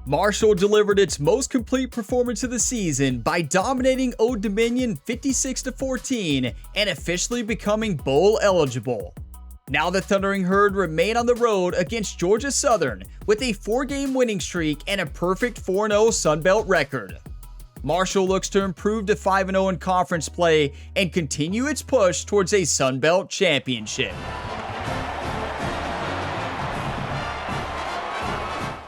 Marshall delivered its most complete performance of the season by dominating Old Dominion 56-14 and officially becoming bowl eligible. Now the Thundering Herd remain on the road against Georgia Southern with a 4-game winning streak and a perfect 4-0 Sun Belt record. Marshall looks to improve to 5-0 in conference play and continue its push towards a Sun Belt championship.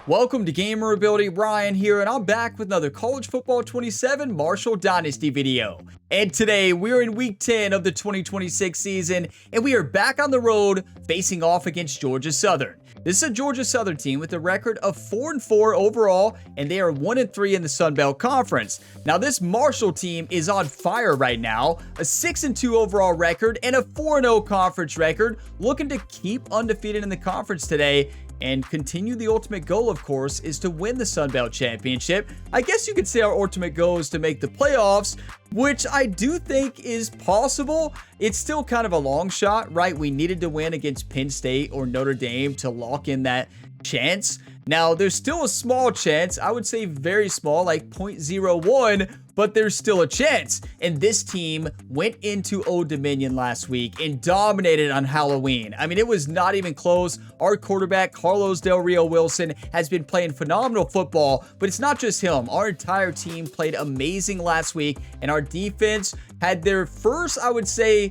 Welcome to Gamer Ability. Ryan here, and I'm back with another College Football 27 Marshall Dynasty video. And today we're in week 10 of the 2026 season, and we are back on the road facing off against Georgia Southern. This is a Georgia Southern team with a record of 4-4 overall, and they are 1-3 in the Sun Belt Conference. Now this Marshall team is on fire right now, a 6-2 overall record and a 4-0 conference record, looking to keep undefeated in the conference today. And continue. The ultimate goal, of course, is to win the Sun Belt Championship. I guess you could say our ultimate goal is to make the playoffs, which I do think is possible. It's still kind of a long shot, right? We needed to win against Penn State or Notre Dame to lock in that chance. Now, there's still a small chance. I would say very small, like 0.01, but there's still a chance. And this team went into Old Dominion last week and dominated on Halloween. I mean, it was not even close. Our quarterback, Carlos Del Rio-Wilson, has been playing phenomenal football, but it's not just him. Our entire team played amazing last week, and our defense had their first, I wouldn't say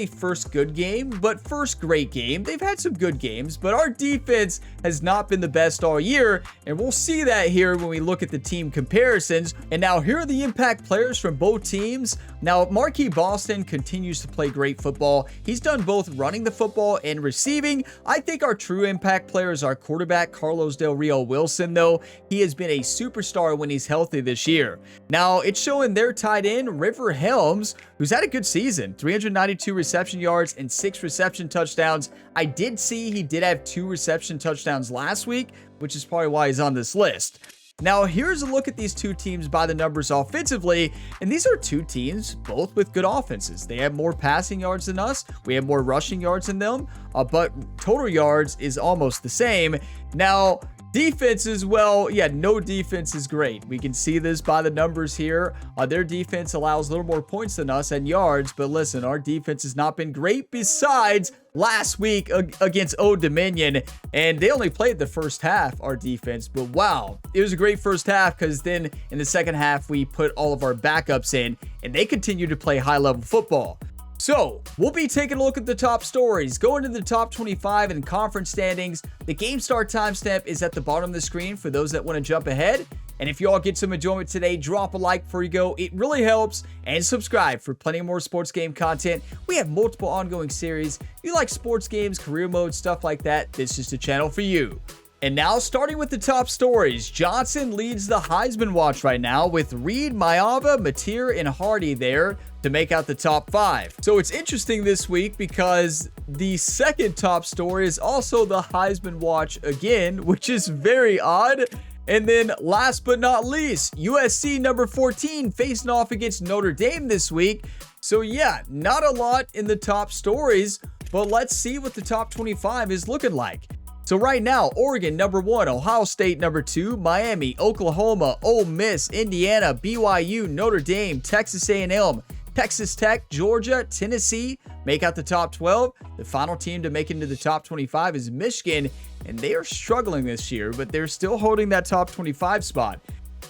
first good game, but first great game. They've had some good games, but our defense has not been the best all year, and we'll see that here when we look at the team comparisons. And now here are the impact players from both teams. Now, Marquis Boston continues to play great football. He's done both running the football and receiving. I think our true impact player is our quarterback, Carlos Del Rio-Wilson, though. He has been a superstar when he's healthy this year. Now, it's showing their tight end, River Helms, who's had a good season, 392 reception yards and 6 reception touchdowns. I did see he did have 2 reception touchdowns last week, which is probably why he's on this list. Now, here's a look at these two teams by the numbers offensively, and these are two teams both with good offenses. They have more passing yards than us. We have more rushing yards than them, but total yards is almost the same. Now, defenses, well, yeah, no defense is great. We can see this by the numbers here. Their defense allows a little more points than us and yards, but listen, our defense has not been great besides last week against Old Dominion, and they only played the first half, our defense, but wow, it was a great first half because then in the second half, we put all of our backups in, and they continue to play high-level football. So, we'll be taking a look at the top stories, going to the top 25 in conference standings. The game start timestamp is at the bottom of the screen for those that want to jump ahead. And if you all get some enjoyment today, drop a like before you go. It really helps. And subscribe for plenty more sports game content. We have multiple ongoing series. If you like sports games, career mode, stuff like that, this is the channel for you. And now, starting with the top stories, Johnson leads the Heisman watch right now with Reed, Maava, Mateer, and Hardy there to make out the top 5. So it's interesting this week because the second top story is also the Heisman watch again, which is very odd. And then last but not least, USC number 14 facing off against Notre Dame this week. So yeah, not a lot in the top stories, but let's see what the top 25 is looking like. So right now, Oregon number 1, Ohio State number 2, Miami, Oklahoma, Ole Miss, Indiana, BYU, Notre Dame, Texas A&M, Texas Tech, Georgia, Tennessee make out the top 12. The final team to make it into the top 25 is Michigan, and they are struggling this year, but they're still holding that top 25 spot.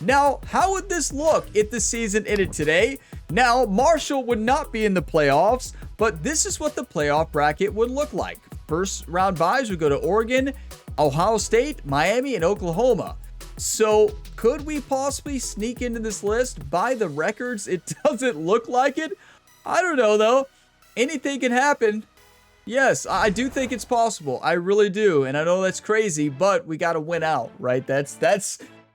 Now, how would this look if the season ended today? Now, Marshall would not be in the playoffs, but this is what the playoff bracket would look like. First round byes would go to Oregon, Ohio State, Miami, and Oklahoma. So could we possibly sneak into this list? By the records, it doesn't look like it. I don't know though. Anything can happen. Yes, I do think it's possible. I really do. And I know that's crazy, but we got to win out, right? That's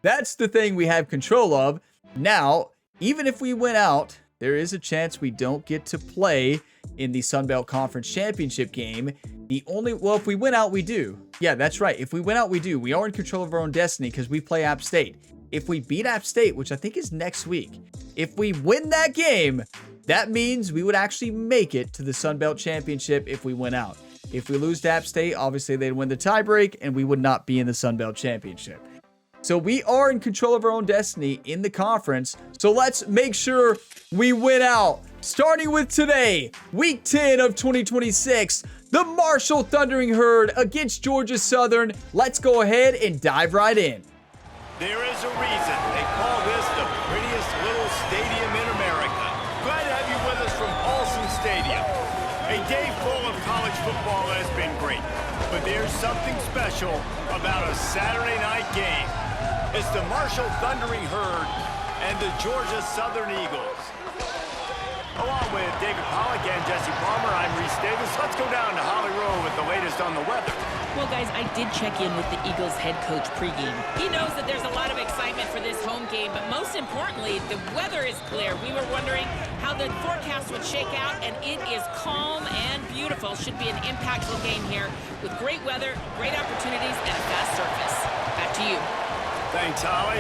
the thing we have control of. Now, even if we win out, there is a chance we don't get to play in the Sun Belt Conference Championship game. If we win out, we do. Yeah, that's right. If we win out, we do. We are in control of our own destiny because we play App State. If we beat App State, which I think is next week, if we win that game, that means we would actually make it to the Sun Belt Championship if we win out. If we lose to App State, obviously they'd win the tiebreak and we would not be in the Sun Belt Championship. So we are in control of our own destiny in the conference. So let's make sure we win out. Starting with today, week 10 of 2026, the Marshall Thundering Herd against Georgia Southern. Let's go ahead and dive right in. There is a reason they call this the prettiest little stadium in America. Glad to have you with us from Paulson Stadium. A day full of college football has been great, but there's something special about a Saturday night game. It's the Marshall Thundering Herd and the Georgia Southern Eagles. Along with David Pollack and Jesse Palmer, I'm Reese Davis. Let's go down to Holly Rowe with the latest on the weather. Well, guys, I did check in with the Eagles head coach pregame. He knows that there's a lot of excitement for this home game, but most importantly, the weather is clear. We were wondering how the forecast would shake out, and it is calm and beautiful. Should be an impactful game here with great weather, great opportunities, and a fast surface. Back to you. Thanks, Holly.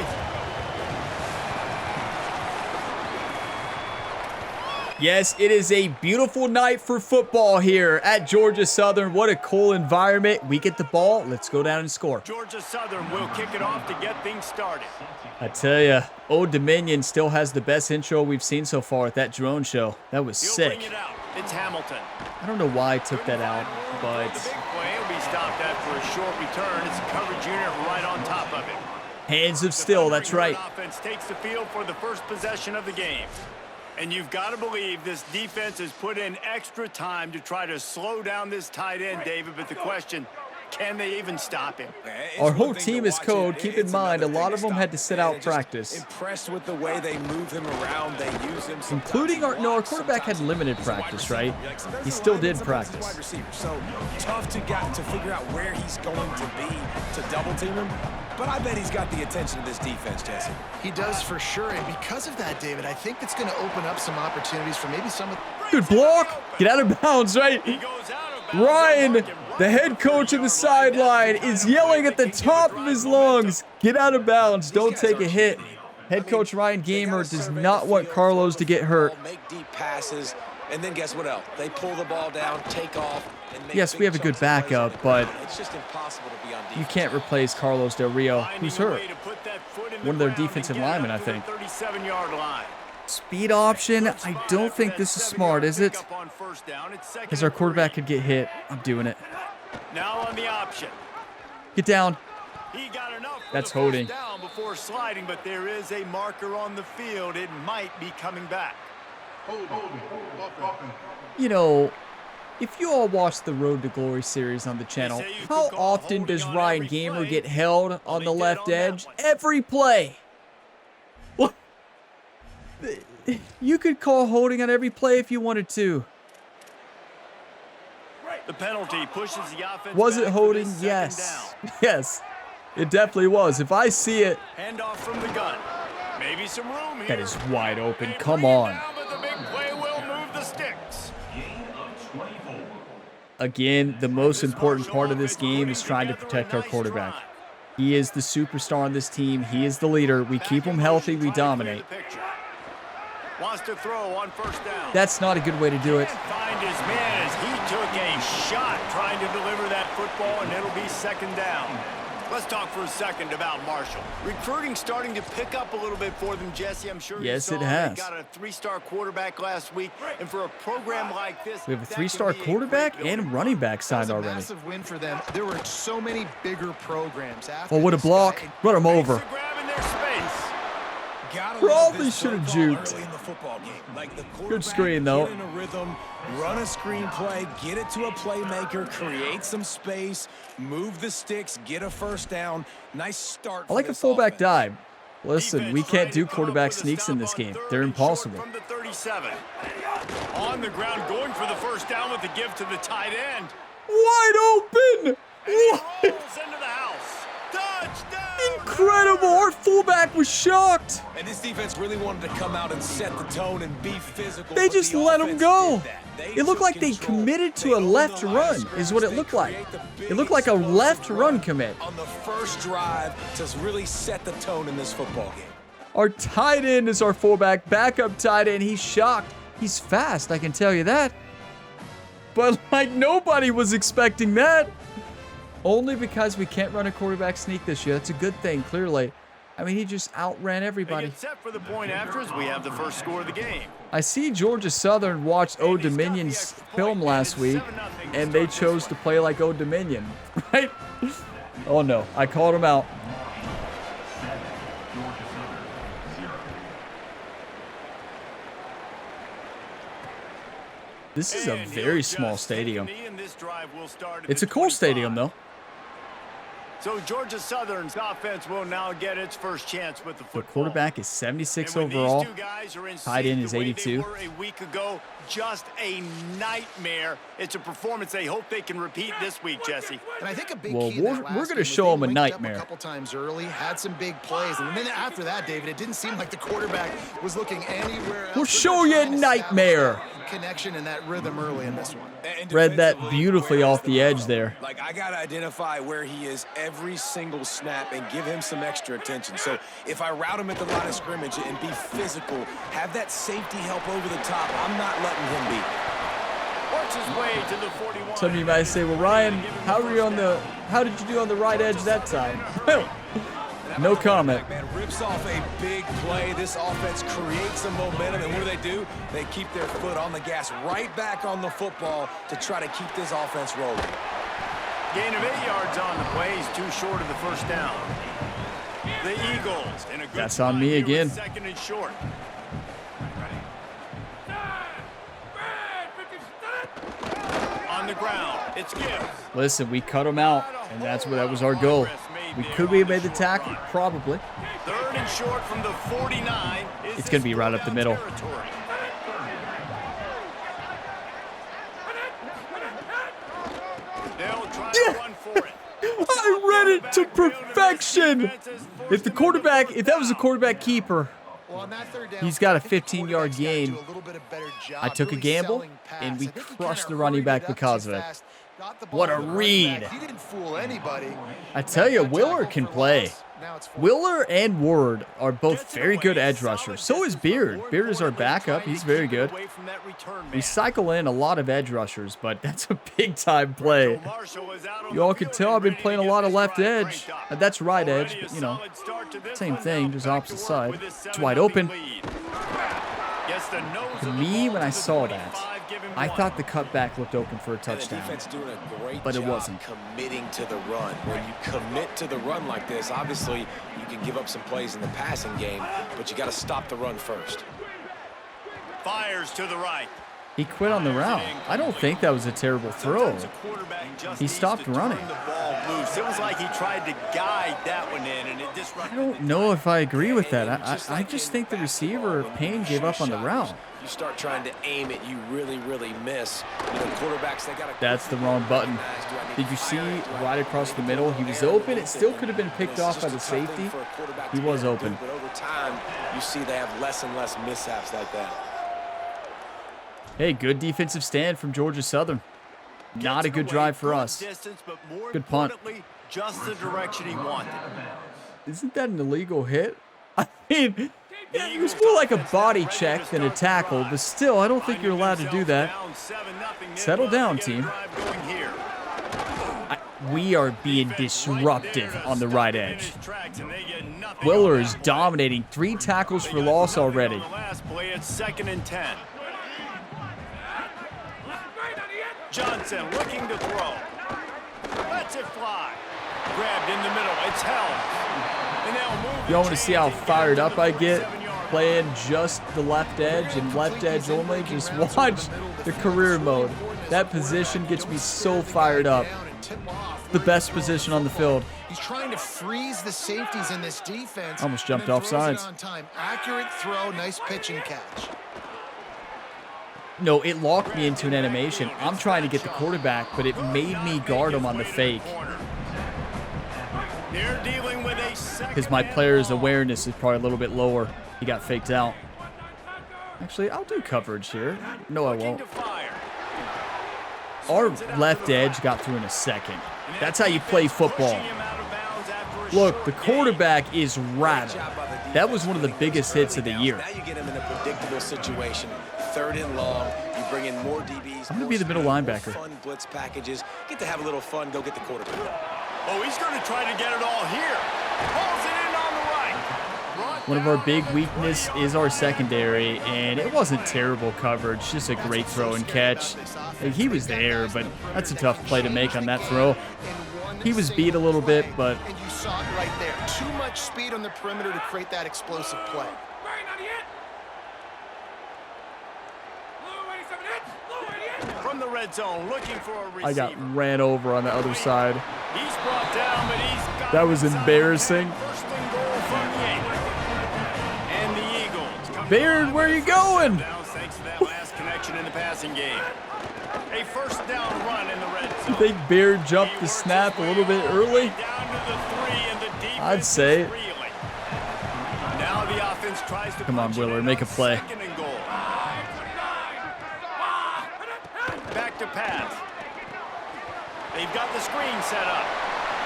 Yes, it is a beautiful night for football here at Georgia Southern. What a cool environment. We get the ball. Let's go down and score. Georgia Southern will kick it off to get things started. I tell you, Old Dominion still has the best intro we've seen so far at that drone show. That was sick. Bring it out. It's Hamilton. I don't know why I took that out, but The big play will be stopped after a short return. It's a coverage unit right on top of it. hands of steel, that's right. Offense takes the field for the first possession of the game. And you've got to believe this defense has put in extra time to try to slow down this tight end, David. But the question, can they even stop him? Our whole team is code. Keep in mind, a lot of them had to sit out practice. Impressed with the way they move him around, they use him. Including our quarterback had limited practice, right? He still did practice. So tough to figure out where he's going to be to double team him. But I bet he's got the attention of this defense, Jesse. He does for sure, and because of that, David, I think it's going to open up some opportunities for maybe some of... Good block. Get out of bounds, right? Ryan, the head coach on the sideline, is yelling at the top of his lungs. Get out of bounds. Don't take a hit. Head coach Ryan Gamer does not want Carlos to get hurt. Make deep passes, and then guess what else? They pull the ball down, take off. Yes, we have a good backup, but it's just impossible to be on defense. you can't replace Carlos Del Rio, who's hurt. One of their defensive linemen, I think. 37-yard line. Speed option. I don't think this is smart, is it? Because our quarterback could get hit. I'm doing it. Now on the option. Get down. He got enough for That's the holding. first down before sliding, but there is a marker on the field. It might be coming back. You know, if you all watch the Road to Glory series on the channel, how often does Ryan Gamer get held on the left edge? Every play. What? You could call holding on every play if you wanted to. The penalty pushes the offense. Was it back for holding? this second Yes. down. Yes. It definitely was. If I see it, Handoff from the gun. Maybe some room here. that is wide open. And Come bring it on. down, but the big play will move the sticks. Again, the most important part of this game is trying to protect our quarterback. He is the superstar on this team. He is the leader. We keep him healthy. We dominate. Wants to throw on first down. That's not a good way to do it. Find his man as he took a shot trying to deliver that football, and it'll be second down. Let's talk for a second about Marshall. Recruiting starting to pick up a little bit for them, Jesse. I'm sure Yes, you it saw has. They got a three-star quarterback last week, and for a program like this, We have a that three-star can be a quarterback great and running back signed That was a already. massive win for them. There were so many bigger programs. After Oh, what a this block. guy. Run him over. Thanks for grabbing their space. Probably should have juked. Good screen, though. Get in a rhythm, run a screen play, get it to a playmaker, create some space, move the sticks, get a first down. Nice start. I like for a this fullback offense. dive. Listen, we Defense can't trying do to come quarterback up with a sneaks in stop this on game. third They're and short impossible. From the 37. On the ground, going for the first down with the give to the tight end. Wide open! And he What? rolls into the house. Touchdown! Incredible! Our fullback was shocked. And this defense really wanted to come out and set the tone and be physical. They but just the let him offense go. did that. It looked took like they control. committed to They a owned left the line run, of is what it scrimmage. looked They like. create the big It looked like a explosive left run commit. on the first drive to really set the tone in this football game. Our tight end is our fullback, backup tight end. He's shocked. He's fast, I can tell you that. But like nobody was expecting that. Only because we can't run a quarterback sneak this year. That's a good thing, clearly. I mean, he just outran everybody. Set for the point after as we have the first score of the game. I see Georgia Southern watched Old Dominion's film last week, and they chose to play like Old Dominion, right? Oh no, I called him out. This is a very small stadium. It's a cool stadium, though. So Georgia Southern's offense will now get its first chance with the football. The quarterback is 76 overall. Tight end is 82. A week ago, just a nightmare. It's a performance they hope they can repeat this week, Jesse. And I think a big Well, key we're going to show them a nightmare. A couple times early, had some big plays, and then after that, David, it didn't seem like the quarterback was looking anywhere else. We'll show you a nightmare. Connection and that rhythm early in this one. Read that beautifully off the edge there. Like, I got to identify where he is every single snap and give him some extra attention. So if I route him at the line of scrimmage and be physical, have that safety help over the top, I'm not letting him be. Works his way to the 41. Some of you might say, well, Ryan, how did you do on the right edge that time? No comment. Man rips off a big play. This offense creates some momentum, and what do? They keep their foot on the gas, right back on the football to try to keep this offense rolling. Gain of 8 yards on the play. He's too short of the first down. The Eagles in a good That's on me again. Second and short. On the ground, it's Gibbs. Listen, we cut him out, and that was our goal. We could have made the tackle, probably. Third and short from the 49. It's going to be right up the middle. I read it to perfection. If that was a quarterback keeper, he's got a 15-yard gain. I took a gamble, and we crushed the running back because of it. What a read. I tell you, Willer can play. Willer and Ward are both very good edge rushers. So is Beard. Beard is our backup. He's very good. We cycle in a lot of edge rushers, but that's a big-time play. You all can tell I've been playing a lot of left edge. That's right edge, but, you know, same thing, just opposite side. It's wide open. To me, when I saw that, I thought the cutback looked open for a touchdown, but it wasn't. Committing to the run. When you commit to the run like this, obviously you can give up some plays in the passing game, but you got to stop the run first. Fires to the right. He quit on the route. I don't think that was a terrible throw. He stopped running. It was like he tried to guide that one in, and it disrupted. I don't know if I agree with that. I just think the receiver, Payne, gave up on the route. You start trying to aim it, you really miss. You know, quarterbacks, they got to. That's the wrong button. Did you see right across the middle? He was open. It still could have been picked off by the safety. He was open. But over time, you see they have less and less mishaps like that. Hey, good defensive stand from Georgia Southern. Not a good drive for us. Good punt. Just the direction he wanted. Isn't that an illegal hit? I mean, it was more like a body check than a tackle, but still, I don't think you're allowed to do that. Settle down, team. We are being disruptive on the right edge. Willer is dominating. 3 tackles for loss already. Second and 10. Johnson looking to throw. Lets it fly. Grabbed in the middle. It's held. Y'all want to see how fired up I get playing just the left edge and left edge only? Just watch the career mode. That position gets me so fired up. The best position on the field. He's trying to freeze the safeties in this defense. Almost jumped off sides. Accurate throw, nice pitch and catch. No, it locked me into an animation. I'm trying to get the quarterback, but it made me guard him on the fake. Because my player's awareness is probably a little bit lower. He got faked out. Actually, I'll do coverage here. No, I won't. Our left edge got through in a second. That's how you play football. Look, the quarterback is rattled. That was one of the biggest hits of the year. Now you get him in a predictable situation. 3rd and long. You bring in more DBs. I'm going to be the middle linebacker. Fun blitz packages. Get to have a little fun. Go get the quarterback. Oh, he's going to try to get it all here. Pulls it in on the right. One of our big weakness is our secondary, and it wasn't terrible coverage, just a great throw and catch. Like, he was there, but that's a tough play to make on that throw. He was beat a little bit, but... And you saw it right there. Too much speed on the perimeter to create that explosive play. From the red zone, looking for a receiver. I got ran over on the other side. He's brought down, but he's got That was embarrassing. First and goal from the 8. And the Eagles come Baird, where you going? downs thanks to that last connection in the passing game. A first down run in the red I zone. think Baird jumped the snap a little bit early. Down to the 3, and the defense I'd say. is reeling. Now the offense tries to Come on, punch it Willer, in make a play. Second and goal. Back to pass. They've got the screen set up.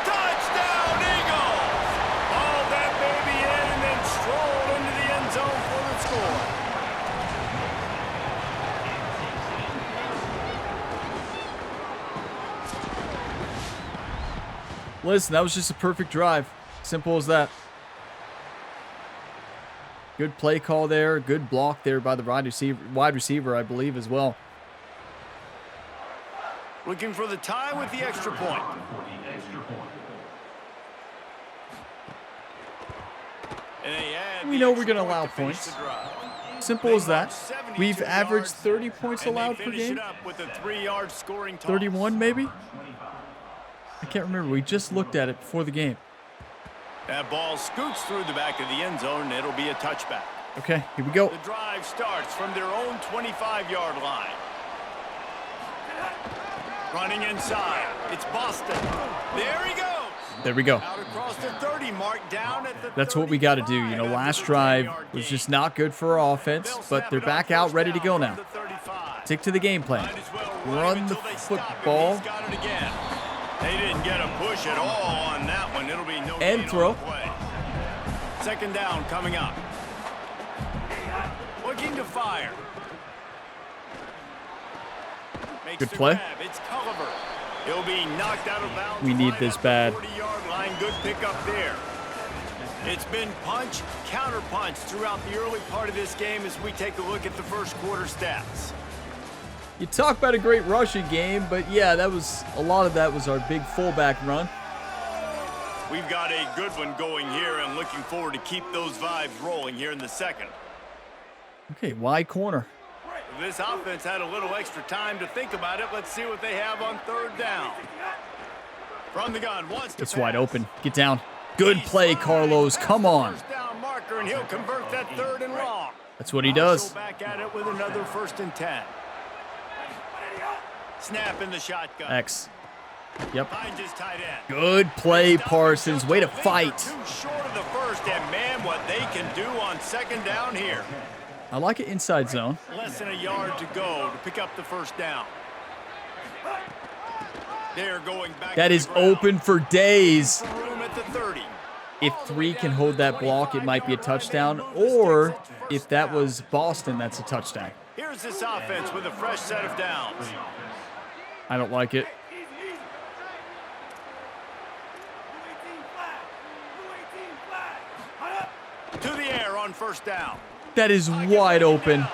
Touchdown, Eagles! Hauled that baby in and then strolled into the end zone for the score. Listen, that was just a perfect drive. Simple as that. Good play call there. Good block there by the wide receiver, I believe, as well. Looking for the tie with the extra point. And they add We the know we're extra going to allow point finish points. the drive. Simple as that. 72 We've averaged yards, 30 points and they allowed per finish it game. up with a 3-yard scoring toss. 31 maybe? I can't remember. We just looked at it before the game. That ball scoots through the back of the end zone, and it'll be a touchback. Okay, here we go. The drive starts from their own 25-yard line. Running inside. It's Boston. There he goes. There we go. Out across the 30 mark, down at the That's what we got to do. You know, 35. last That's a drive 10-yard was gain. just not good for our offense, They'll but snap they're it on back out, first ready to down go from now. the 35. Stick to the game plan. Might as well Run him the until they stop him. football. He's got it again. They didn't get a push at all on that one. It'll be no And gain throw. on the play. Second down coming up. Looking to fire. Makes Good the play. grab. It's Culliver. He'll be knocked out of bounds. We need right this at the bad. 40-yard line. Good pickup there. It's been punch, counter punch throughout the early part of this game as we take a look at the first quarter stats. You talk about a great rushing game, but yeah, that was a lot of that was our big fullback run. We've got a good one going here and looking forward to keep those vibes rolling here in the second. Okay, wide corner. This offense had a little extra time to think about it. Let's see what they have on third down. From the gun, wants to It's pass. wide open. Get down. Good play, Carlos. Come on. First down marker, and he'll convert that third and long. That's what he does. Marshall back at it with another 1st and 10. Snap in the shotgun. X. Yep. Finds his tight end. Good play, Parsons. Way to fight. Too short of the first, and man, what they can do on second down here. I like it inside zone. Less than a yard to go to pick up the first down. They're going back. That to is the ground. open for days. Room at the 30. If 3 can hold that block, it might be a touchdown. Or if that was Boston, that's a touchdown. Here's this offense with a fresh set of downs. I don't like it. To the air on first down. That is wide open.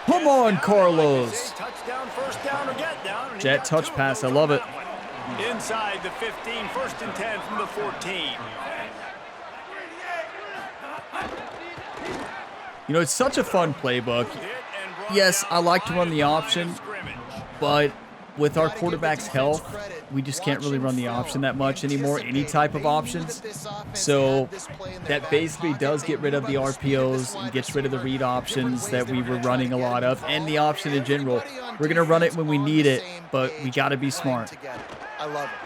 Come on, Carlos. Touchdown, first down, or get down. And he Jet got touch 2 of pass. I those love on it. that one. Inside the 15, 1st and 10 from the 14. You know, it's such a fun playbook. Yes, I like to run the option, but with our quarterback's health, we just can't really run the option that much anymore, any type of options. So that basically does get rid of the RPOs and gets rid of the read options that we were running a lot of, and the option in general. We're going to run it when we need it, but we got to be smart. I love it.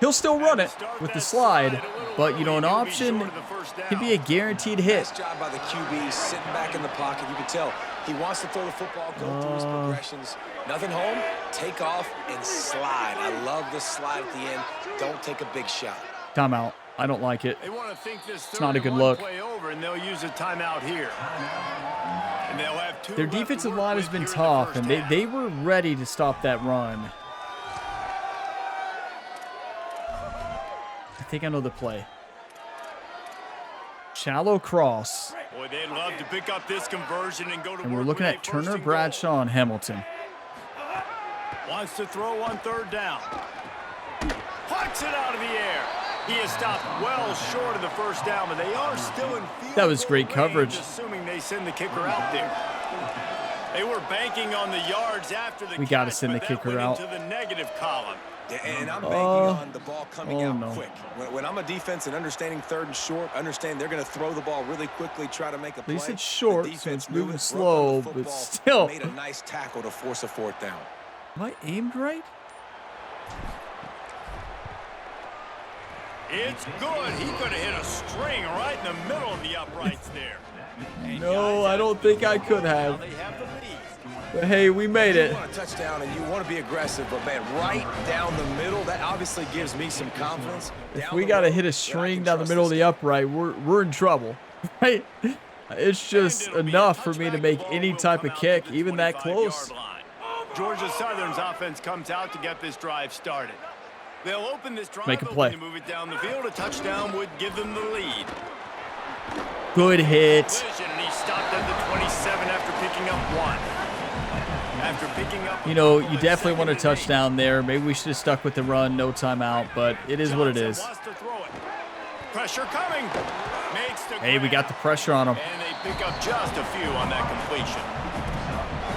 He'll still run it with the slide, but, you know, an option can be a guaranteed hit. Nice job by the QB, sitting back in the pocket. You can tell he wants to throw the football, go through his progressions. Nothing home, take off, and slide. I love this slide at the end. Don't take a big shot. Timeout. I don't like it. They want to think this It's not a good 31 look. play over, and they'll use a timeout here. And they'll have 2 Their left to defensive work line has with been here in the tough, first and half. they were ready to stop that run. I think I know the play. Shallow cross. Boy, they'd love to pick up this conversion and go to And we're work looking with at a first Turner, and Bradshaw, and Hamilton. goal. Wants to throw on 3rd down. Plucks it out of the air. He is stopped well short of the 1st down, but they are still in field That was goal great range, coverage. assuming they send the kicker out there. They were banking on the yards after the We got to catch, send the but that kicker went out. into the negative column. Yeah, and I'm banking on the ball coming out no. quick. When I'm a defense and understanding 3rd and short, understand they're going to throw the ball really quickly, try to make a play. At least it's short, The so defense it's knew moving it, slow, broke up the but football, still. made a nice tackle to force a 4th down. Am I aimed right? It's good. He could have hit a string right in the middle of the uprights there. No, I don't think I could Now have. they have the lead. But hey, we made You it. want a touchdown and you want to be aggressive, but man, right down the middle, that obviously gives me some confidence. If we got to hit a string down the middle of the upright, we're in trouble, right? It's just enough for me to make any type of kick, even that close. Georgia Southern's offense comes out to get this drive started. They'll open this drive, Make a play. to move it down the field. A touchdown would give them the lead. Good hit. And he stopped at the 27 after picking up 1. After picking up, You know, you definitely want a touchdown there. Maybe we should have stuck with the run, no timeout, but it is what it is. Wants to throw it. Pressure coming. Makes the Hey, we got the pressure on him. And they pick up just a few on that completion.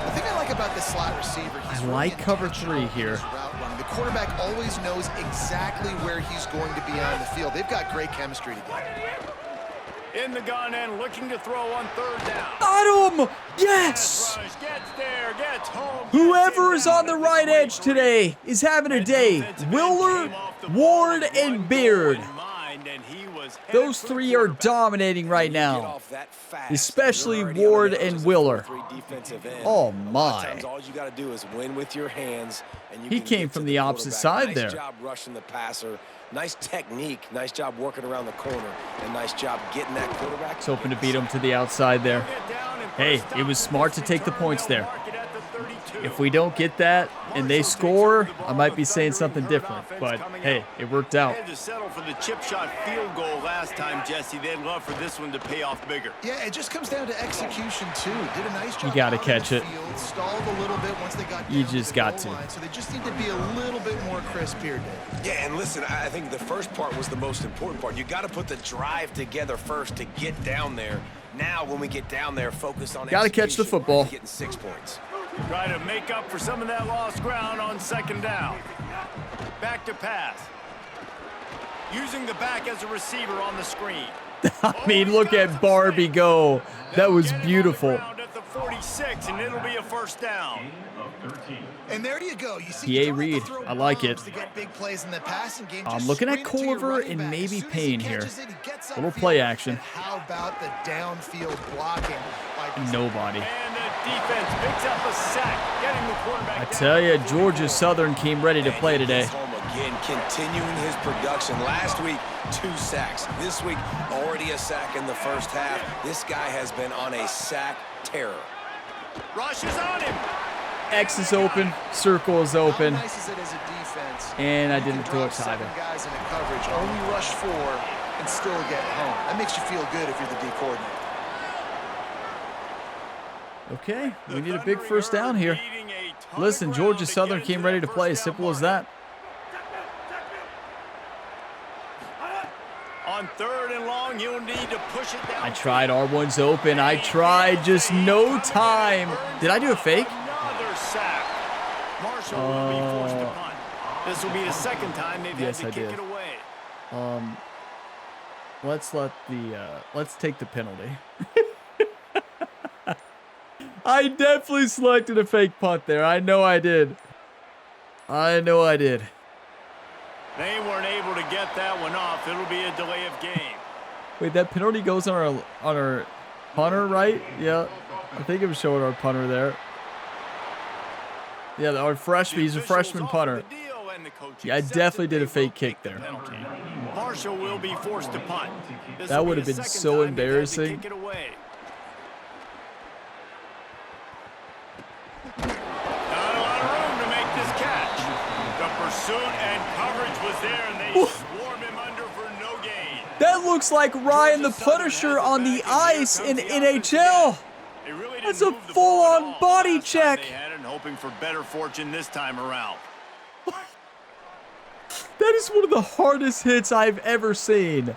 The thing I like about this slot receiver, he's I really like cover intentional 3 with here. his route running. The quarterback always knows exactly where he's going to be on the field. They've got great chemistry together. In the gun and looking to throw on 3rd down. Got him! Yes! Rush gets there, gets home. Whoever is on the right edge today is having a day. Willer, Ward, and Beard. Those 3 are dominating right now, especially Ward and Willer. Oh my. All you got to do is win with your hands. And you He can came get to from the opposite side nice there. job rushing the passer. Nice technique. Nice job working around the corner. And nice job getting that quarterback. It's hoping to beat him to the outside there. Hey, it was smart to take the points there. If we don't get that and they score, I might be saying something different. But hey, it worked out. They had to settle for the chip shot field goal last time, Jesse. They'd love for this one to pay off bigger. Yeah, it just comes down to execution too. Did a nice job. You gotta out in catch the it. field, stalled a little bit once they got You down just the got goal to. line, so they just need to be a little bit more crisp here, Dave. Yeah, and listen, I think the first part was the most important part. You got to put the drive together first to get down there. Now, when we get down there, focus on Gotta catch the execution. football. Getting 6 points. Try to make up for some of that lost ground on 2nd down. Back to pass. Using the back as a receiver on the screen. I mean, look at Barbie go. That was beautiful. At the 46, and it'll be a 1st down. And there you go. You see, P.A. you don't have to Reed. throw I like bombs it. to get big plays in the passing game. I'm Just looking at sprint to your Culver running and back. maybe As soon as Payne he here. catches it, he gets Little upfield. play action. And how about the downfield blocking? Like Nobody. And the defense picks up a sack, getting the quarterback I down. tell you, Georgia Southern came ready to play today. He's home again, continuing his production. Last week, 2 sacks. This week, already a sack in the first half. This guy has been on a sack terror. Rush is on him. X is open, circle is how open, nice is it as a defense? and I You can didn't throw drop it 7 either. guys into coverage, only rush 4, and still get home. That makes you feel good if you're the D coordinator. Okay, we need a big 1st down here. Listen, Georgia Southern came ready to play. Simple as that. On 3rd and long, you'll need to push it down. I tried, R1's open. I tried, just no time. Did I do a fake? Another sack. Marshall will be forced to punt. This will be the 2nd time they've Yes, had I to kick did. it away. Let's take the penalty. I definitely selected a fake punt there. I know I did. I know I did. They weren't able to get that one off. It'll be a delay of game. Wait, that penalty goes on our punter, right? Yeah, I think I'm showing our punter there. Yeah, our freshman. He's a freshman punter. Yeah, I definitely did a fake kick there. Marshall will be forced to punt. This That will would be have the been 2nd so time they've had to embarrassing. kick it away. Not a lot of room to make this catch. The pursuit and coverage was there, and they swarm him under for no gain. That looks like Ryan the Punisher on the ice in NHL. That's a full-on body check. Hoping for better fortune this time around. That is one of the hardest hits I've ever seen.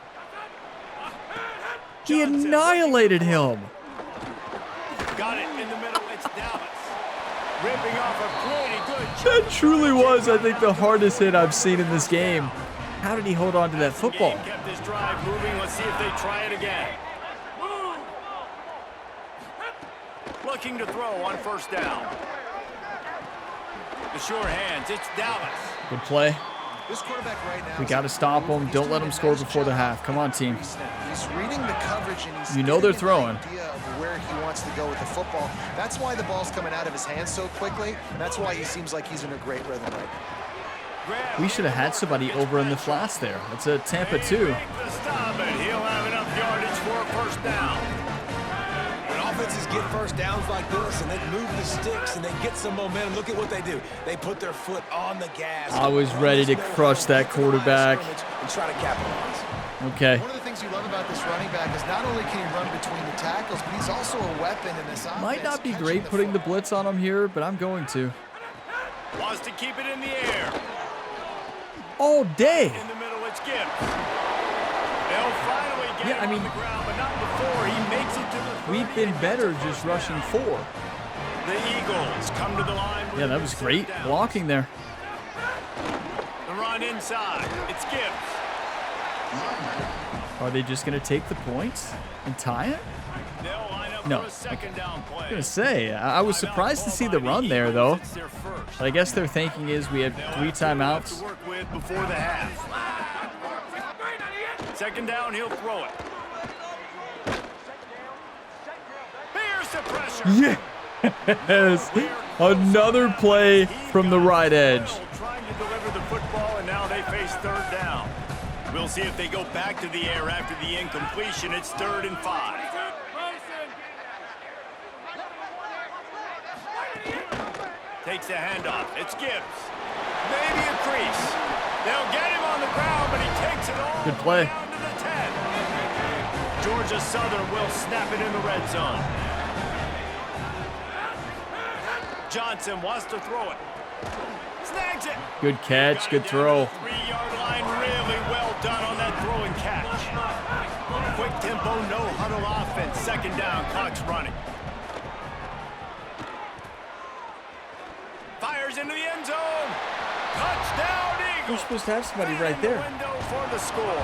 He annihilated him. Got it in the middle. It's Dallas. Ripping off a pretty good shot. That truly was, I think, the hardest hit I've seen in this game. How did he hold on to that football? Kept this drive moving. Let's see if they try it again. Looking to throw on first down. The sure hands. It's Dallas. Good play. This quarterback right now, We got to stop him. Don't let him score before the half. Come on, team. He's reading the coverage and he's You know they're getting an throwing. idea of where he wants to go with the football. That's why the ball's coming out of his hands so quickly. And that's why he seems like he's in a great rhythm right now. We should have had somebody over in the flats there. It's a Tampa 2. Stop it. He'll have enough yardage for a first down. When offenses get first downs like this and they move the sticks and they get some momentum, look at what they do. They put their foot on the gas. I was ready to crush that quarterback. And try to capitalize. Okay. One of the things you love about this running back is not only can he run between the tackles, but he's also a weapon in this offense. Might not be great putting the blitz on him here, but I'm going to. Wants to keep it in the air. All day. In the middle, it's Gibbs. They'll finally get Yeah, I him mean, on the ground, but not before he makes it to the 30. We've been better just rushing 4. The Eagles come to the line. Yeah, that was great blocking there. The run inside. It's Gibbs. Are they just going to take the points and tie it? They'll line up No. for a second down play. I was going to say, I was surprised to see the run there, though. But I guess their thinking is we have 3 timeouts. To work with before the half. Second down, he'll throw it. Here's the pressure. Yes. Another play from the right edge. Trying to deliver the football, and now they face third down. We'll see if they go back to the air after the incompletion. It's 3rd and 5. Takes the handoff. It's Gibbs. Maybe a crease. They'll get him on the ground, but he takes it all Good play. down to the 10. Georgia Southern will snap it in the red zone. Johnson wants to throw it. Snags it. Good catch, good throw. 3-yard line, really well done on that throw and catch. Quick tempo, no huddle offense. Second down, clock's running. Fires into the end zone. Touchdown, Eagles. We're supposed to have somebody right there. Window for the score.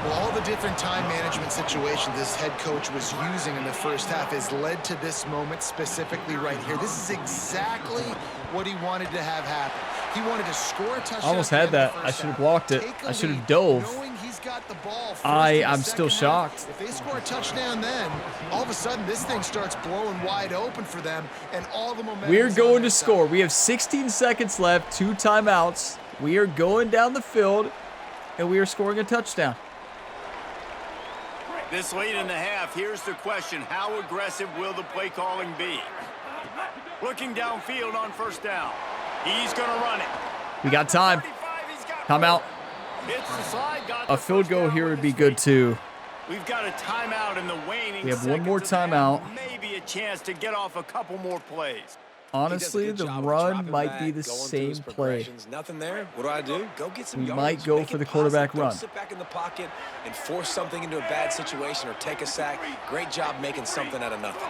Well, all the different time management situations this head coach was using in the first half has led to this moment specifically right here. This is exactly what he wanted to have happen. He wanted to score a touchdown. I almost had that. I should have blocked it. I should have dove. Knowing he's got the ball I'm still shocked. If they score a touchdown then, all of a sudden this thing starts blowing wide open for them and all the momentum. We're going to score. We have 16 seconds left, 2 timeouts. We are going down the field, and we are scoring a touchdown. This late in the half, here's the question. How aggressive will the play calling be? Looking downfield on first down. He's going to run it. We got time. Timeout. A field goal here would be good too. We've got a timeout in the waning. We have one more seconds of the timeout. half. Maybe a chance to get off a couple more plays. Honestly, the run might be the same play. Nothing there. What do? Go get some We yards. might go Make for it the quarterback positive. run. Don't sit back in the pocket and force something into a bad situation or take a sack. Great job making something out of nothing.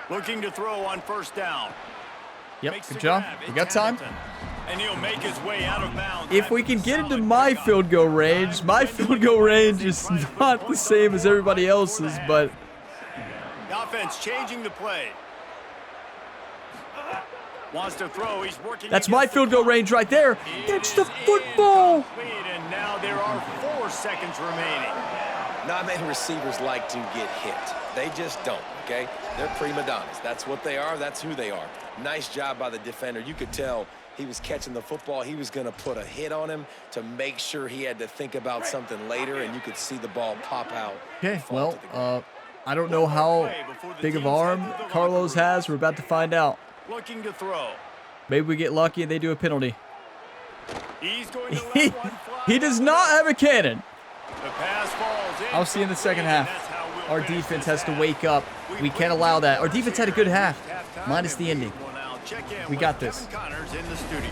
Looking to throw on first down. Yep, Makes good the job. grab. We It's got time. Hamilton. And he'll make his way out of bounds. If we can get into my field goal range, my field goal range is not the same as everybody else's, but The offense changing the play. Wants to throw. He's working. that's my field goal range right there. That's the football. And now there are 4 seconds remaining. Not many receivers like to get hit. They just don't, okay? They're prima donnas. That's what they are. That's who they are. Nice job by the defender. You could tell he was catching the football. He was going to put a hit on him to make sure he had to think about something later, and you could see the ball pop out. Okay, well, I don't know how big of arm Carlos has. We're about to find out. Looking to throw. Maybe we get lucky and they do a penalty. He's going to let one fly. He does not have a cannon. The pass falls in. I'll see you in the second half. Our defense has to wake up. We can't allow that. Our defense had a good half, minus the ending. We got this. In the studio.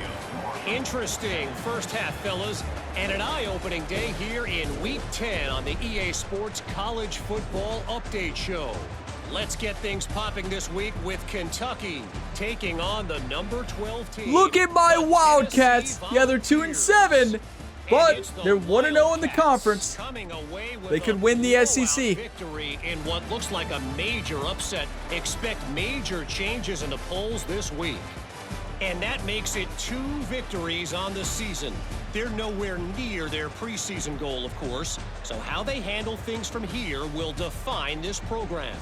Interesting first half, fellas, and an eye-opening day here in Week 10 on the EA Sports College Football Update Show. Let's get things popping this week with Kentucky taking on the number 12 team. Look at my Wildcats. Yeah, they're 2-7, but they're 1-0 in the conference. They could win the SEC. Victory in what looks like a major upset. Expect major changes in the polls this week. And that makes it 2 victories on the season. They're nowhere near their preseason goal, of course. So how they handle things from here will define this program.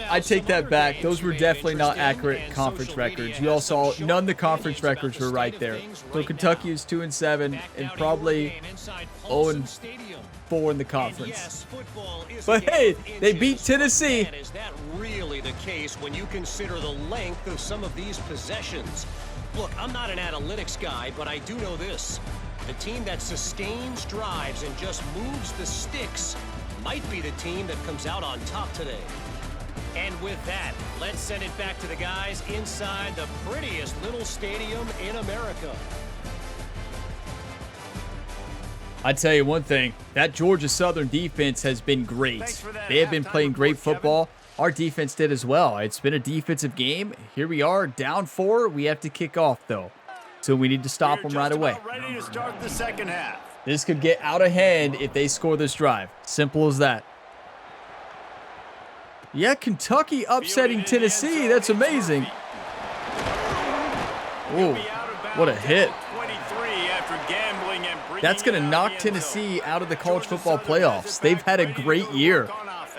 I take that back. Those were definitely not accurate conference records. You all saw none of the conference records were right there. So Kentucky is 2-7 and probably 0-4 in the conference. But hey, they beat Tennessee. Is that really the case when you consider the length of some of these possessions? Look, I'm not an analytics guy, but I do know this. The team that sustains drives and just moves the sticks might be the team that comes out on top today. And with that, let's send it back to the guys inside the prettiest little stadium in America. I tell you one thing, that Georgia Southern defense has been great. They have been playing great football. Our defense did as well. It's been a defensive game. Here we are, down 4. We have to kick off, though. So we need to stop them right away. Ready to start the second half. This could get out of hand if they score this drive. Simple as that. Yeah, Kentucky upsetting Tennessee. That's amazing. Oh, what a hit. That's going to knock Tennessee out of the college football playoffs. They've had a great year.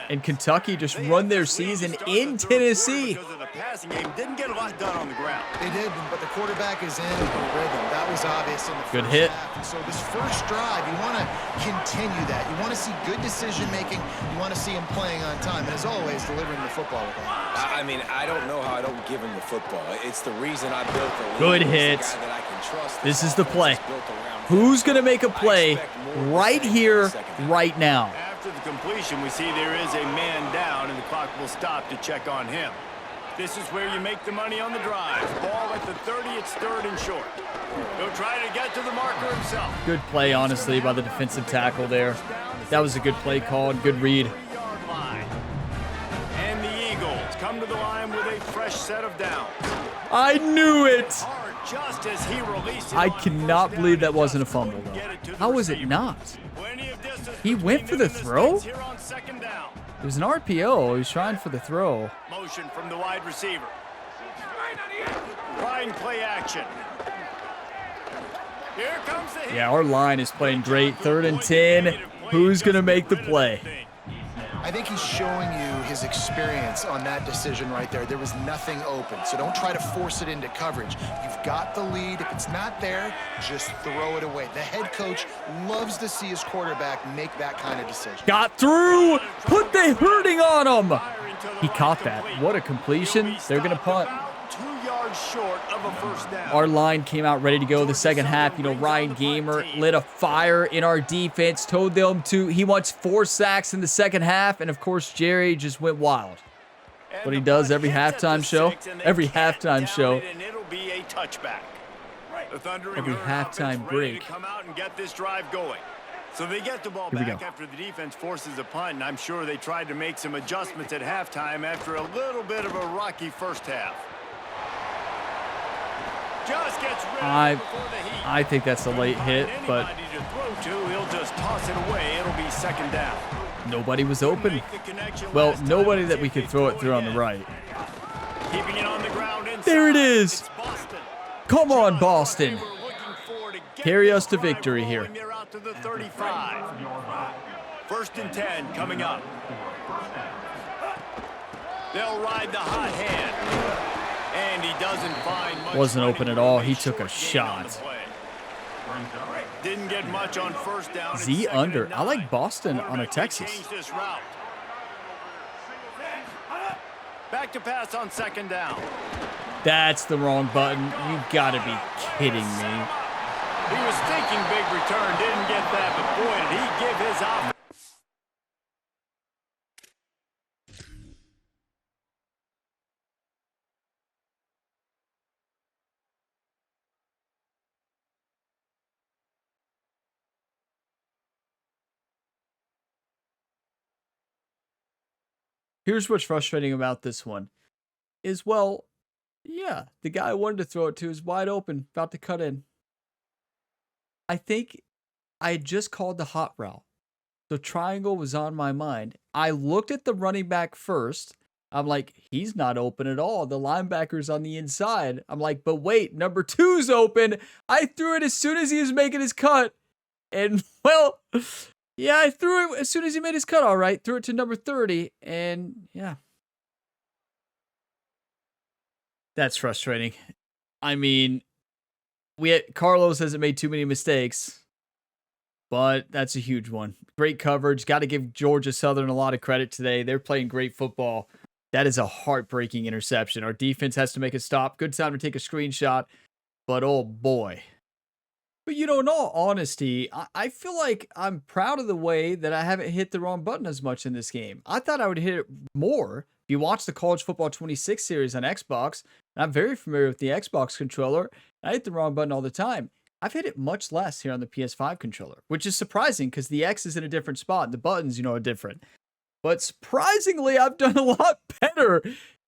And Kentucky just run their season in Tennessee. The passing game didn't get a lot done on the ground. They did, but the quarterback is in the rhythm. That was obvious in the good first hit. half. So this first drive, you want to continue that. You want to see good decision making. You want to see him playing on time. And as always, delivering the football with that. I mean, I don't know how I don't give him the football. It's the reason I built the league. Good hit. This is the play. Who's going to make a play right here, right now? After the completion, we see there is a man down, and the clock will stop to check on him. This is where you make the money on the drive. Ball at the 30, it's 3rd and short. He'll try to get to the marker himself. Good play, honestly, by the defensive tackle there. That was a good play call and good read. And the Eagles come to the line with a fresh set of downs. I knew it! Just as he released it I on cannot first believe down, that wasn't a fumble, get though. it to the How was it receiver. not? Plenty of distance He went between for the him and throw? sticks here on 2nd down. It was an RPO. He was trying for the throw. Motion from the wide receiver. Trying play action. Here comes the hit. Yeah, our line is playing great. 3rd and 10. Who's going to make the play? I think he's showing you his experience on that decision right there. There was nothing open, so don't try to force it into coverage. You've got the lead. If it's not there, just throw it away. The head coach loves to see his quarterback make that kind of decision. Got through. Put the hurting on him. He caught that. What a completion. They're going to punt. 2 yards short of a first down. Our line came out ready to go the second half. You know, Ryan Gamer lit a fire in our defense, told them he wants 4 sacks in the second half, and of course, Jerry just went wild. What he does every halftime show, every halftime show, It'll be a touchback. The Thundering every Herd halftime offense ready break. to come out and get this drive going. So they get the ball Here we back go. after the defense forces a punt, and I'm sure they tried to make some adjustments at halftime after a little bit of a rocky first half. Just gets rid of it before the heat. I think that's a late hit, but Anybody to throw to, he'll just toss it away. It'll be 2nd down. nobody was open. Make the connection Well, last time. nobody See that if we they could throw it through on the again. right. Keeping it on the ground inside. There it is. It's Boston. Come on, Just Boston. what they were looking for to get Carry this us to drive victory here. rolling. They're out to the 35. 1st and 10 coming up. They'll ride the hot hand. And he doesn't find much. Wasn't running open at room. all. A He took a short gain on the shot. play. Didn't get much on first down. It's Z 2nd under. and I like 9. Boston on a Quarterback Texas. changed this route. Back to pass on 2nd down. That's the wrong button. You gotta be kidding me. He was thinking big return, didn't get that, but boy, did he give his offense. Here's what's frustrating about this one is, well, yeah, the guy I wanted to throw it to is wide open, about to cut in. I think I had just called the hot route. So triangle was on my mind. I looked at the running back first. I'm like, he's not open at all. The linebacker's on the inside. I'm like, but wait, number 2's open. I threw it as soon as he was making his cut. And, well, yeah, I threw it as soon as he made his cut, all right. Threw it to number 30, and, yeah. That's frustrating. I mean, Carlos hasn't made too many mistakes, but that's a huge one. Great coverage. Got to give Georgia Southern a lot of credit today. They're playing great football. That is a heartbreaking interception. Our defense has to make a stop. Good time to take a screenshot, but oh boy. But in all honesty, I feel like I'm proud of the way that I haven't hit the wrong button as much in this game. I thought I would hit it more. If you watch the College Football 26 series on Xbox, and I'm very familiar with the Xbox controller, I hit the wrong button all the time. I've hit it much less here on the PS5 controller, which is surprising because the X is in a different spot. The buttons, are different. But surprisingly, I've done a lot better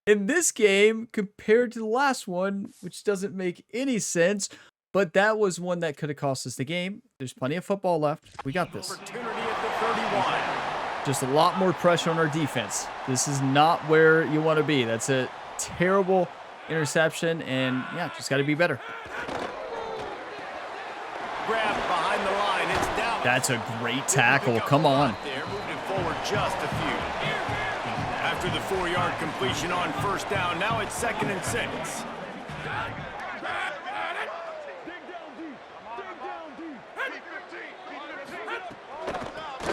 in this game compared to the last one, which doesn't make any sense. But that was one that could have cost us the game. There's plenty of football left. We got this. Opportunity at the 31. Just a lot more pressure on our defense. This is not where you want to be. That's a terrible interception, and yeah, just got to be better. Grab behind the line. It's down. That's a great tackle. Come on. There, moving it forward just a few. After the 4-yard completion on first down, now it's 2nd and 6.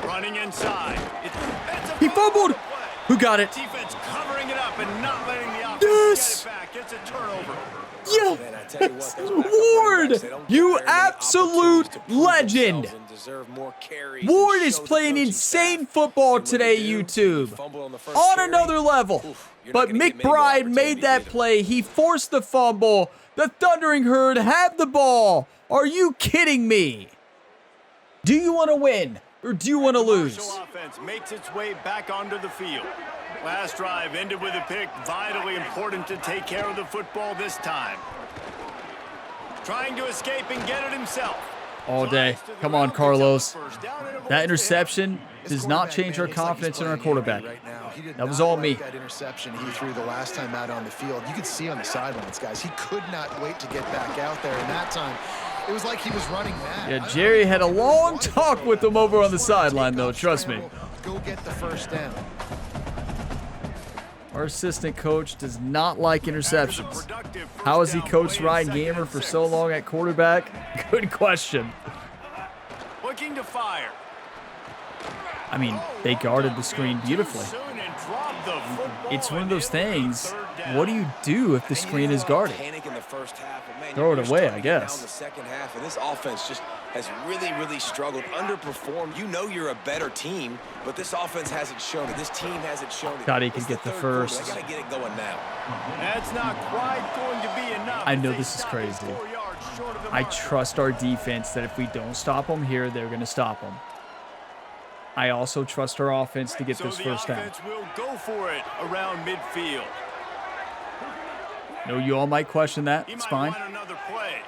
Running inside. He fumbled. Who got it? Defense covering it up and not letting the offense Yes. get it back. It's a turnover. Yes. Ward, you absolute legend. Ward is playing insane football today, YouTube. On another level. But McBride made that play. He forced the fumble. The Thundering Herd have the ball. Are you kidding me? Do you want to win? Or do you want to lose? Marshall offense makes its way back onto the field. Last drive ended with a pick. Vitally important to take care of the football this time. Trying to escape and get it himself. All day. Come on, Carlos. That interception does not change our confidence in our quarterback. That was all me. That interception he threw the last time out on the field. You could see on the sidelines, guys. He could not wait to get back out there. And that time, it was like he was running mad. Yeah, Jerry had a long talk with him over on the sideline, though. Trust me. Go get the first down. Our assistant coach does not like interceptions. How has he coached Ryan Gamer for so long at quarterback? Good question. Looking to fire. I mean, they guarded the screen beautifully. It's one of those things. What do you do if the screen is guarded? Throw it away, I guess. The second half, and this offense just has really struggled, underperformed. You know you're a better team, but this offense hasn't shown it. This team hasn't shown it. Thought he could get the first. They gotta get it going now. That's not quite going to be enough. I know this is crazy. I trust our defense that if we don't stop them here, they're going to stop them. I also trust our offense to get this first down. So the offense will go for it around midfield. No, you all might question that. It's fine. Another play.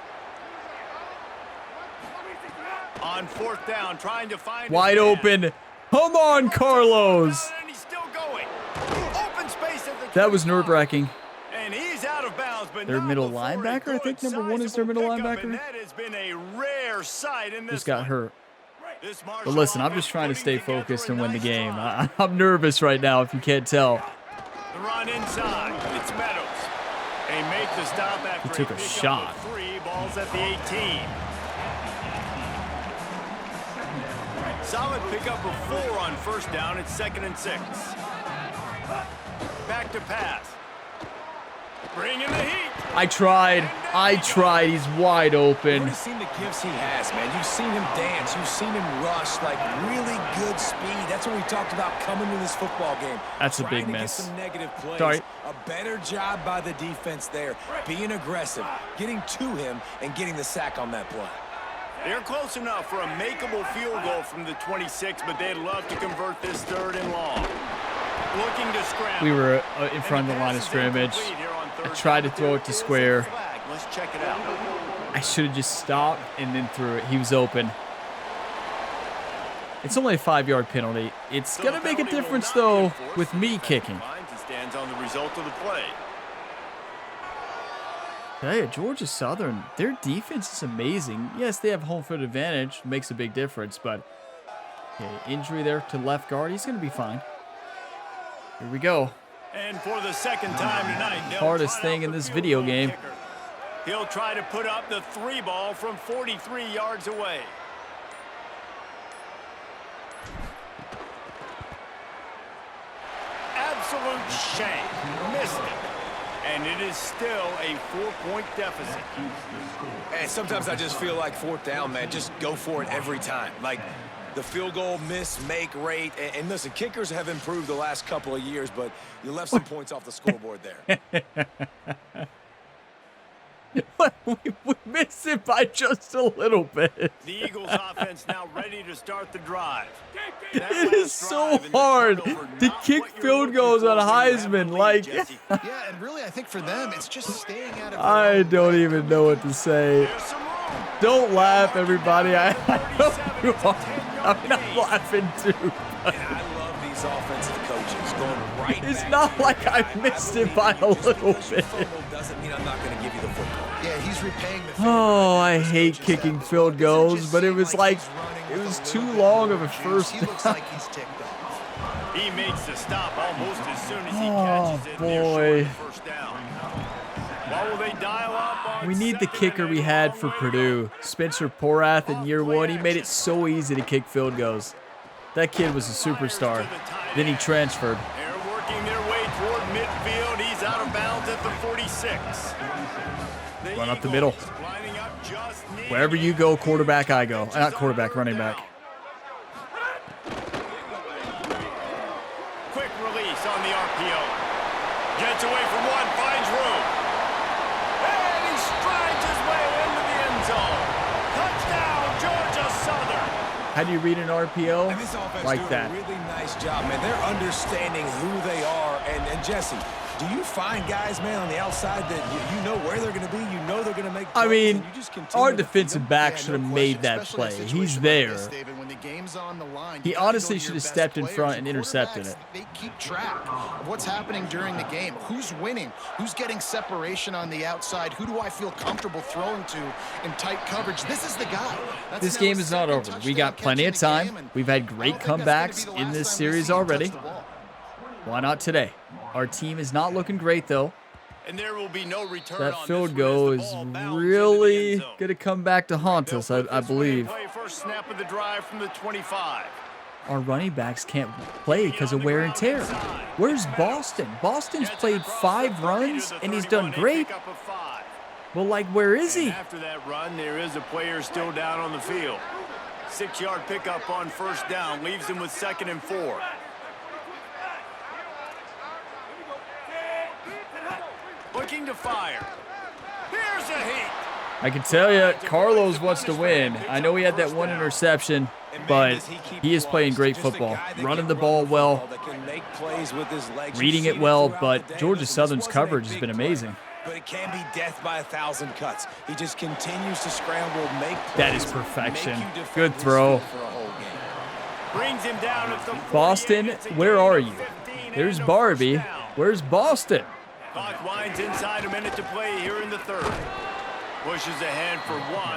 On fourth down, trying to find wide open. Come on, Carlos. And he's still going. Open space at the that was nerve-wracking. And he's out of bounds, but their middle linebacker, I think number 1 is their middle linebacker. That has been a rare sight in this just got one. hurt. But listen, I'm just trying to stay focused and win the game. I'm nervous right now, if you can't tell. The run inside. It's Meadows. They make the stop after he took a shot. 3 balls at the 18. Solid pickup of 4 on first down. It's 2nd and 6. Back to pass. Bring in the heat. I tried. He's wide open. You've seen the gifts he has, man. You've seen him dance. You've seen him rush, like really good speed. That's what we talked about coming to this football game. That's a big Trying to miss. Get some negative plays. Sorry. A better job by the defense there, being aggressive, getting to him, and getting the sack on that play. They're close enough for a makeable field goal from the 26, but they'd love to convert this 3rd and long. Looking to scramble. We were in front of the line of scrimmage. I tried to throw it to square. Let's check it out. I should have just stopped and then threw it. He was open. It's only a 5-yard penalty. It's going to make a difference, though, with me kicking. Stands on the result of the play. Hey, Georgia Southern, their defense is amazing. Yes, they have home field advantage. Makes a big difference, but okay, injury there to left guard. He's going to be fine. Here we go. And for the 2nd time tonight, Hardest thing in this video game. He'll try to put up the 3 ball from 43 yards away. Absolute shame. Missed it. And it is still a 4-point deficit. And sometimes I just feel like 4th down, man. Just go for it every time. Like the field goal miss-make rate. And listen, kickers have improved the last couple of years, but you left some points off the scoreboard there. we missed it by just a little bit. The Eagles offense now ready to start the drive. It is so hard to kick field goals on Heisman. Like, Yeah, and really, I think for them, it's just staying out of. I don't even know what to say. Don't laugh, everybody. I'm not laughing too. And I love these offensive coaches going right It's back not to like I missed it by a little bit. Doesn't mean I'm not going to give you the football. Yeah, he's repaying the. Oh, I hate kicking field goals, but it was like, it was too long of a first He looks down. like he's ticked off. He makes the stop almost as soon as he Oh, catches it. boy. First down. What will they dial up on We need the 2nd kicker and we had 1? for Purdue. Spencer Porath in year 1, he made it so easy to kick field goals. That kid was a superstar. Then he transferred. They're working their way toward midfield. He's out of bounds at the 46. Run up the middle. Lining up just Wherever you go, quarterback, I go. Not quarterback, running back. Quick release on the RPO. Gets away from one, finds room. And he strides his way into the end zone. Touchdown, Georgia Southern. How do you read an RPO? And this offense Like doing that. a really nice job, man. They're understanding who they are. And Jesse, do you find guys, man, on the outside that you know where they're going to be? You know they're going to make plays, I mean, and you just continue our to feed defensive them? back Yeah, should have no made question, that especially in a play. situation He's like there. this, David, when the game's on the line, He you gotta honestly go to should your have best stepped in players, front and intercepted quarterbacks, it. They keep track of what's happening during the game. Who's winning? Who's getting separation on the outside? Who do I feel comfortable throwing to in tight coverage? This is the guy. That's This now game his is not second over. We touchdown got catch plenty in of the time. game, and We've had I great don't think that's comebacks gonna be the in last this time we series see him already. touch the ball. Why not today? Our team is not looking great, though. And there will be no return That on field this goal one as is the ball bounds into the really end zone. going to come back to haunt They'll us, put I this one in believe. play, first snap of the drive from the 25. Our running backs can't play because of wear and tear. Where's Boston? Boston's played 5 runs, and he's done great. Pickup of 5. Well, like, where is he? And after that run, there is a player still down on the field. 6-yard pickup on first down leaves him with 2nd and 4. Looking to fire. Here's a heat. I can tell you, Carlos wants to win. I know he had that one interception, but he is playing great football. Running the ball well, reading it well, but Georgia Southern's coverage has been amazing. But it can be death by 1,000 cuts. He just continues to scramble, make plays. That is perfection. make you defend Good this throw. field for a whole game. Brings him down at the 48. Boston, It's a where gain are of you? 15 There's and a Barbie. first down. Where's Boston? Clock winds inside, a minute to play here in the 3rd. Pushes ahead for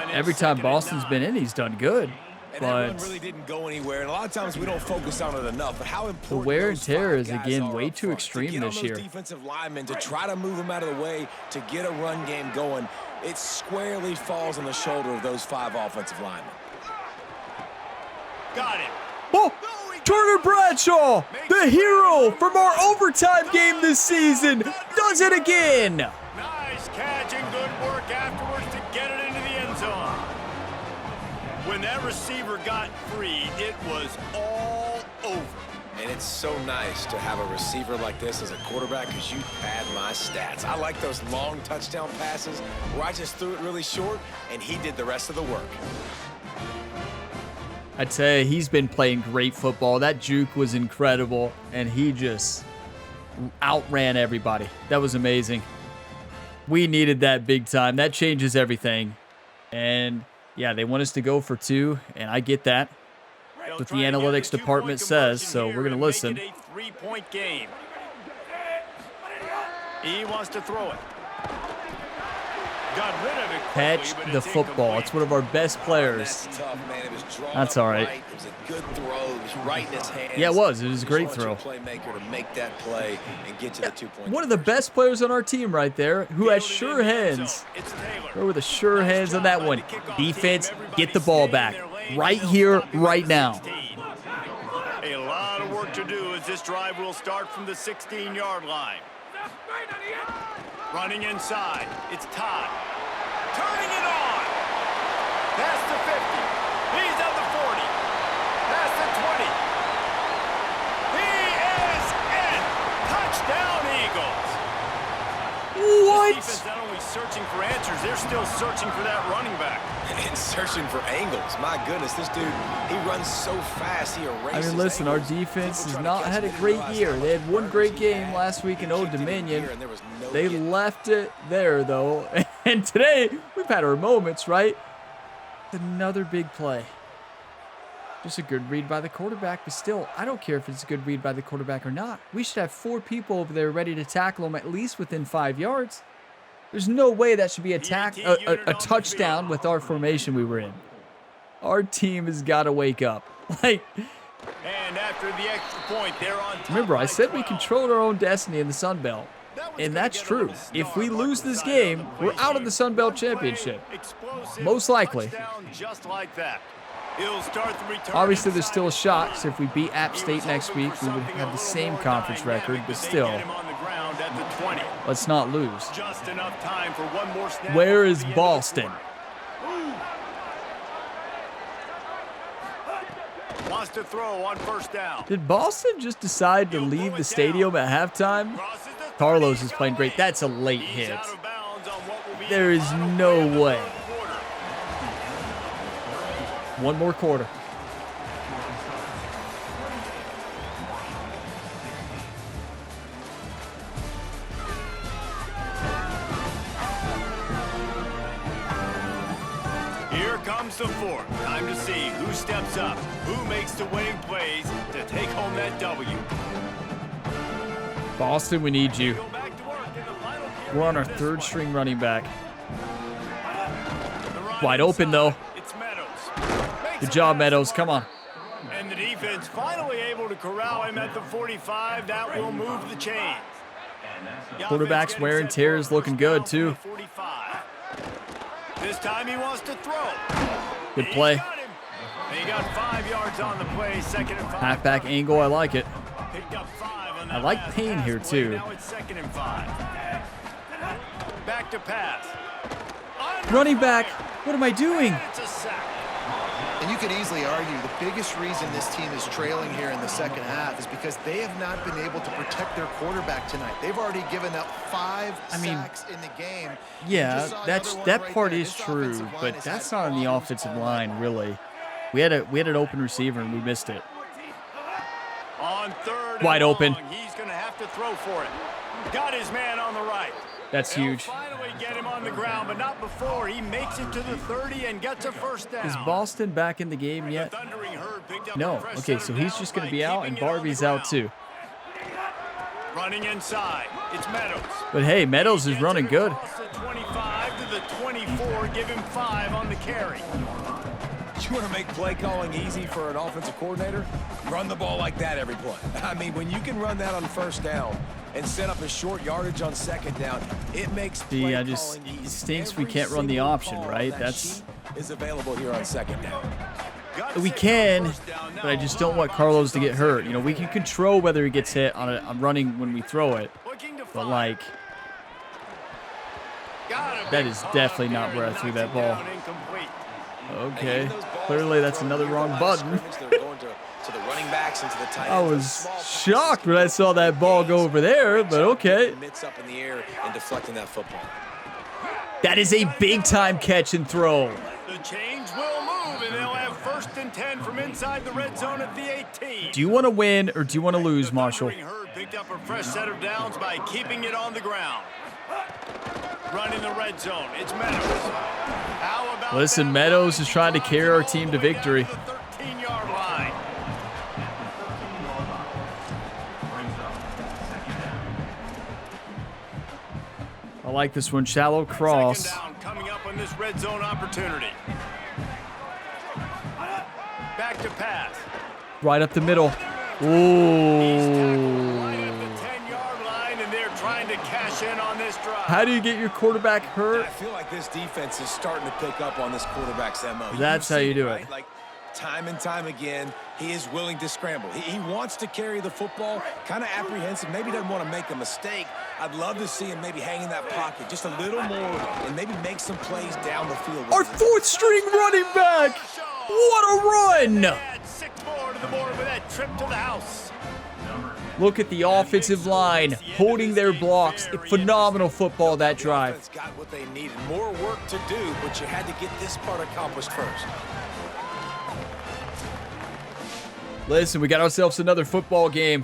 1. Every time Boston's been in, he's done good. And that run But really didn't go anywhere. And a lot of times we don't focus on it enough. But how important wear and those tear 5 is, guys again, are way up too front. extreme to get this on those year. defensive linemen, to try to move them out of the way, to get a run game going, it squarely falls on the shoulder of those 5 offensive linemen. Got him. oh, Turner Bradshaw, the hero from our overtime game this season, does it again. catching good work afterwards to get it into the end zone. When that receiver got free, it was all over. And it's so nice to have a receiver like this as a quarterback because you pad my stats. I like those long touchdown passes where I just threw it really short and he did the rest of the work. I tell you, he's been playing great football. That juke was incredible, and he just outran everybody. That was amazing. We needed that big time. That changes everything. And, yeah, they want us to go for 2, and I get that. What the analytics department says, so we're going to listen. He wants to throw it. Got rid of it quickly, Catch the football. It's one of our best players. That's all right. It was a good throw. It was right in his hands. Yeah, it was. It was a great throw. Playmaker to make that play and get to the 2-point. One of the best players on our team right there, who has sure hands. Go with the sure hands on that one. Defense, get the ball back. Right here, right now. A lot of work to do as this drive will start from the 16-yard line. Running inside. It's Todd. Turning it on. Past the 50. He's at the 40. Past the 20. He is in. Touchdown, Eagles. What? This defense not only searching for answers, they're still searching for that running back. And searching for angles. My goodness, this dude, he runs so fast, he erases. I mean, listen, our defense has not had a great year. They had one great game last week in Old Dominion. They left it there, though. And today, we've had our moments, right? Another big play. Just a good read by the quarterback, but still, I don't care if it's a good read by the quarterback or not. We should have 4 people over there ready to tackle him at least within 5 yards. There's no way that should be a touchdown with our formation we were in. Our team has got to wake up. Like, and after the extra point, they're on top. Remember, I said we controlled our own destiny in the Sun Belt. And that's true. If we lose this game, we're out of the Sun Belt Championship. Most likely. Just like that. Obviously, there's still a shot, because if we beat App State next week, we would have the same conference record, but still, let's not lose. Where is Boston? Wants to throw on first down. Did Boston just decide to leave the stadium at halftime? Carlos is playing great. That's a late hit. There is no way. One more quarter. Here comes the fourth. Time to see who steps up, who makes the winning plays to take home that W. Boston, we need you. We're on our 3rd string running back. Wide open, though. Good job, Meadows. Come on. And the defense finally able to corral him at the 45. That will move the chains. Quarterback's wear and tear is looking good, too. This time he wants to throw. Good play. He got 5 yards on the play. 2nd and 5. Halfback angle, I like it. Picked up 5 on that. I like Payne here, too. Now it's 2nd and 5. Back to pass. Running back. What am I doing? It's a sack. And you could easily argue the biggest reason this team is trailing here in the second half is because they have not been able to protect their quarterback tonight. They've already given up 5 sacks in the game. Yeah, that part is true, but that's not on the offensive line, really. We had an open receiver and we missed it. On 3rd Wide and open. long, he's going to have to throw for it. Got his man on the right. That's huge. They'll finally get him on the ground, but not before he makes it to the 30 and gets a first down. Is Boston back in the game yet? The Thundering Herd picked up a No. fresh Okay, so center he's down just going by to be out, keeping and it on the Barbie's out ground. too. Running inside, it's Meadows. But hey, Meadows is running good. Across the 25 to the 24, give him 5 on the carry. You want to make play calling easy for an offensive coordinator? Run the ball like that every play. I mean, when you can run that on first down and set up a short yardage on 2nd down, it makes play calling easy. It stinks we Every can't run the single option, call right? on that That's sheet is available here on 2nd down. we can, but I just don't want Carlos to get hurt. You know, we can control whether he gets hit on running when we throw it, but like That is definitely not where I threw that ball. Okay, clearly that's another wrong button. I was shocked when I saw that ball go over there, but okay. That is a big-time catch and throw. The change will move, and they'll have 1st and 10 from inside the red zone at the 18. Do you want to win or do you want to lose, Marshall? Herd picked up a fresh set of downs by keeping it on the ground. Running the red zone, it's Meadows. How about Listen, Meadows is trying to carry our team to victory. The 13-yard line. I like this one, shallow cross. Second down coming up on this red zone opportunity. Back to pass. Right up the middle. Right at the 10-yard line, and they're trying to cash in on this drive. How do you get your quarterback hurt? I feel like this defense is starting to pick up on this quarterback's MO. That's how you do it. Right? Like, time and time again, he is willing to scramble. He wants to carry the football, kind of apprehensive, maybe doesn't want to make a mistake. I'd love to see him maybe hang in that pocket just a little more and maybe make some plays down the field. Our 4th-string running back. What a run. Add 6 more to the board with that trip to the house. Look at the offensive line holding their blocks. A phenomenal football that drive. Got what they needed. More work to do, but you had to get this part accomplished first. Listen, we got ourselves another football game.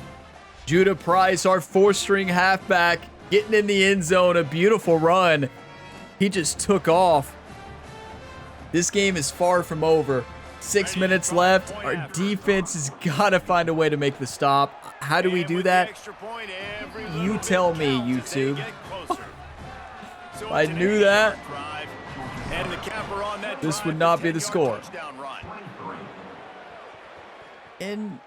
Judah Price, our 4th-string halfback, getting in the end zone. A beautiful run. He just took off. This game is far from over. 6 minutes left. Our defense has got to find a way to make the stop. How do we do that? You tell me, YouTube. I knew that. This would not be the score. And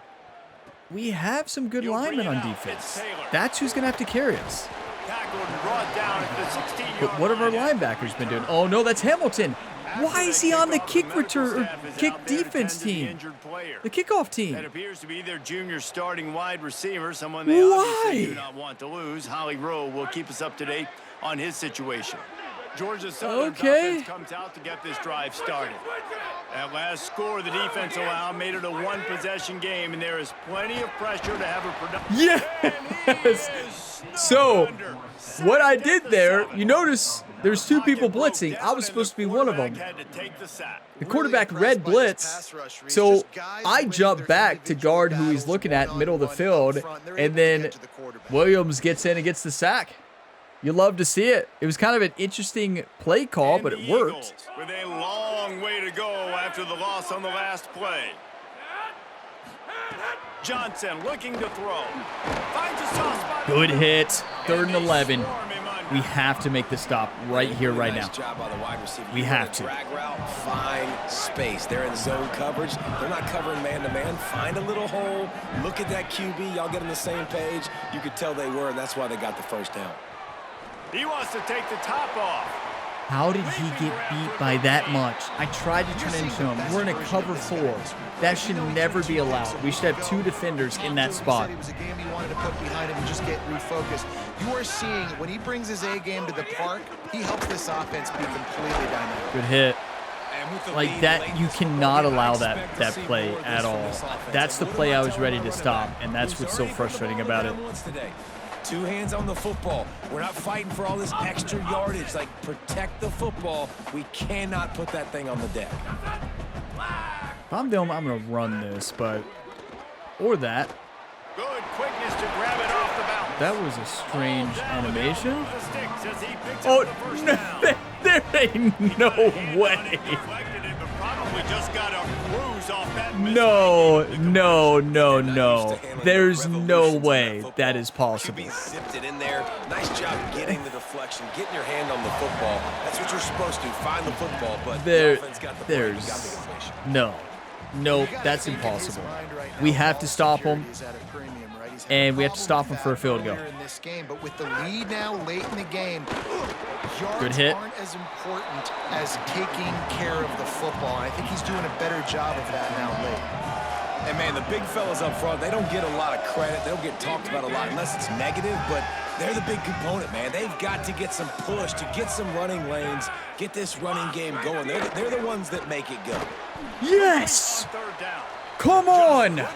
we have some good linemen on defense. That's who's going to have to carry us. But what have our linebackers been doing? Oh, no, that's Hamilton. Why is he on the kick return or kick defense team? The kickoff team. That appears to be their junior starting wide receiver, someone they obviously do not want to lose. Holly Rowe will keep us up to date on his situation. Georgia Southern's offense comes out to get this drive started. That last score the defense allowed made it a 1-possession game, and there is plenty of pressure to have a productive. Yes. So, what I did there, you notice there's 2 people blitzing. I was supposed to be one of them. The quarterback read blitz, so I jumped back to guard who he's looking at in the middle of the field, and then Williams gets in and gets the sack. You love to see it. It was kind of an interesting play call, but it worked. With a long way to go after the loss on the last play. Johnson looking to throw. Finds a soft spot. Good hit. 3rd and 11. We have to make the stop right here, right now. We have to. Drag route, find space. They're in zone coverage. They're not covering man-to-man. Find a little hole. Look at that QB. Y'all get on the same page. You could tell they were, and that's why they got the first down. He wants to take the top off. How did he get beat by that much? I tried to turn into him. We're in a cover 4. That should never be allowed. We should have 2 defenders in that spot. It was a game he wanted to put behind him and just get refocused. You are seeing when he brings his A game to the park, he helps this offense be completely dynamic. Good hit. Like that, you cannot allow that play at all. That's the play I was ready to stop, and that's what's so frustrating about it. 2 hands on the football. We're not fighting for all this extra yardage. Like, protect the football. We cannot put that thing on the deck. If I'm them, I'm going to run this, but... Or that. Good quickness to grab it off the bounce. That was a strange animation. Oh, no, there ain't no way. No. There's no way that is possible. Zipped it in there. Nice job getting the deflection, getting your hand on the football. That's what you're supposed to, find the football, but the offense got the play, you got the completion. No, that's impossible. We have to stop him, and we have to stop him for a field goal. But with the lead now late in the game, good hit. Aren't as important as taking care of the football. I think he's doing a better job of that now late. And man, the big fellas up front, they don't get a lot of credit. They don't get talked about a lot unless it's negative, but They're the big component, man. They've got to get some push, to get some running lanes, get this running game going. They're the ones that make it go. Yes! Come on!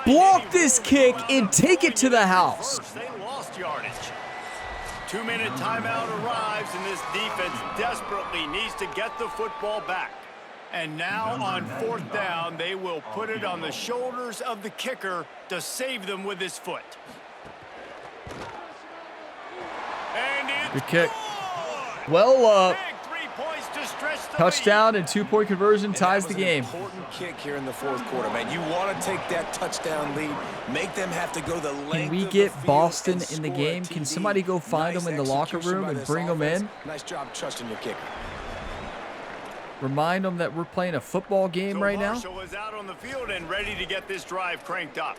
Block this kick and take it to the house. They lost yardage. 2-minute timeout arrives, and this defense desperately needs to get the football back. And now on 4th down, they will put it on the shoulders of the kicker to save them with his foot. And it's Good kick. good. Well, Big 3 points to stretch the touchdown lead. and 2-point conversion ties the game. Important kick here in the 4th quarter, man. You want to take that touchdown lead, make them have to go the length. Can we of get the field Boston and in the score a game? Can TD? somebody go find Nice them in the locker execution room by and this bring them offense. in? Nice job trusting your kicker. Remind them that we're playing a football game So right now. Marshall is out on the field and ready to get this drive cranked up.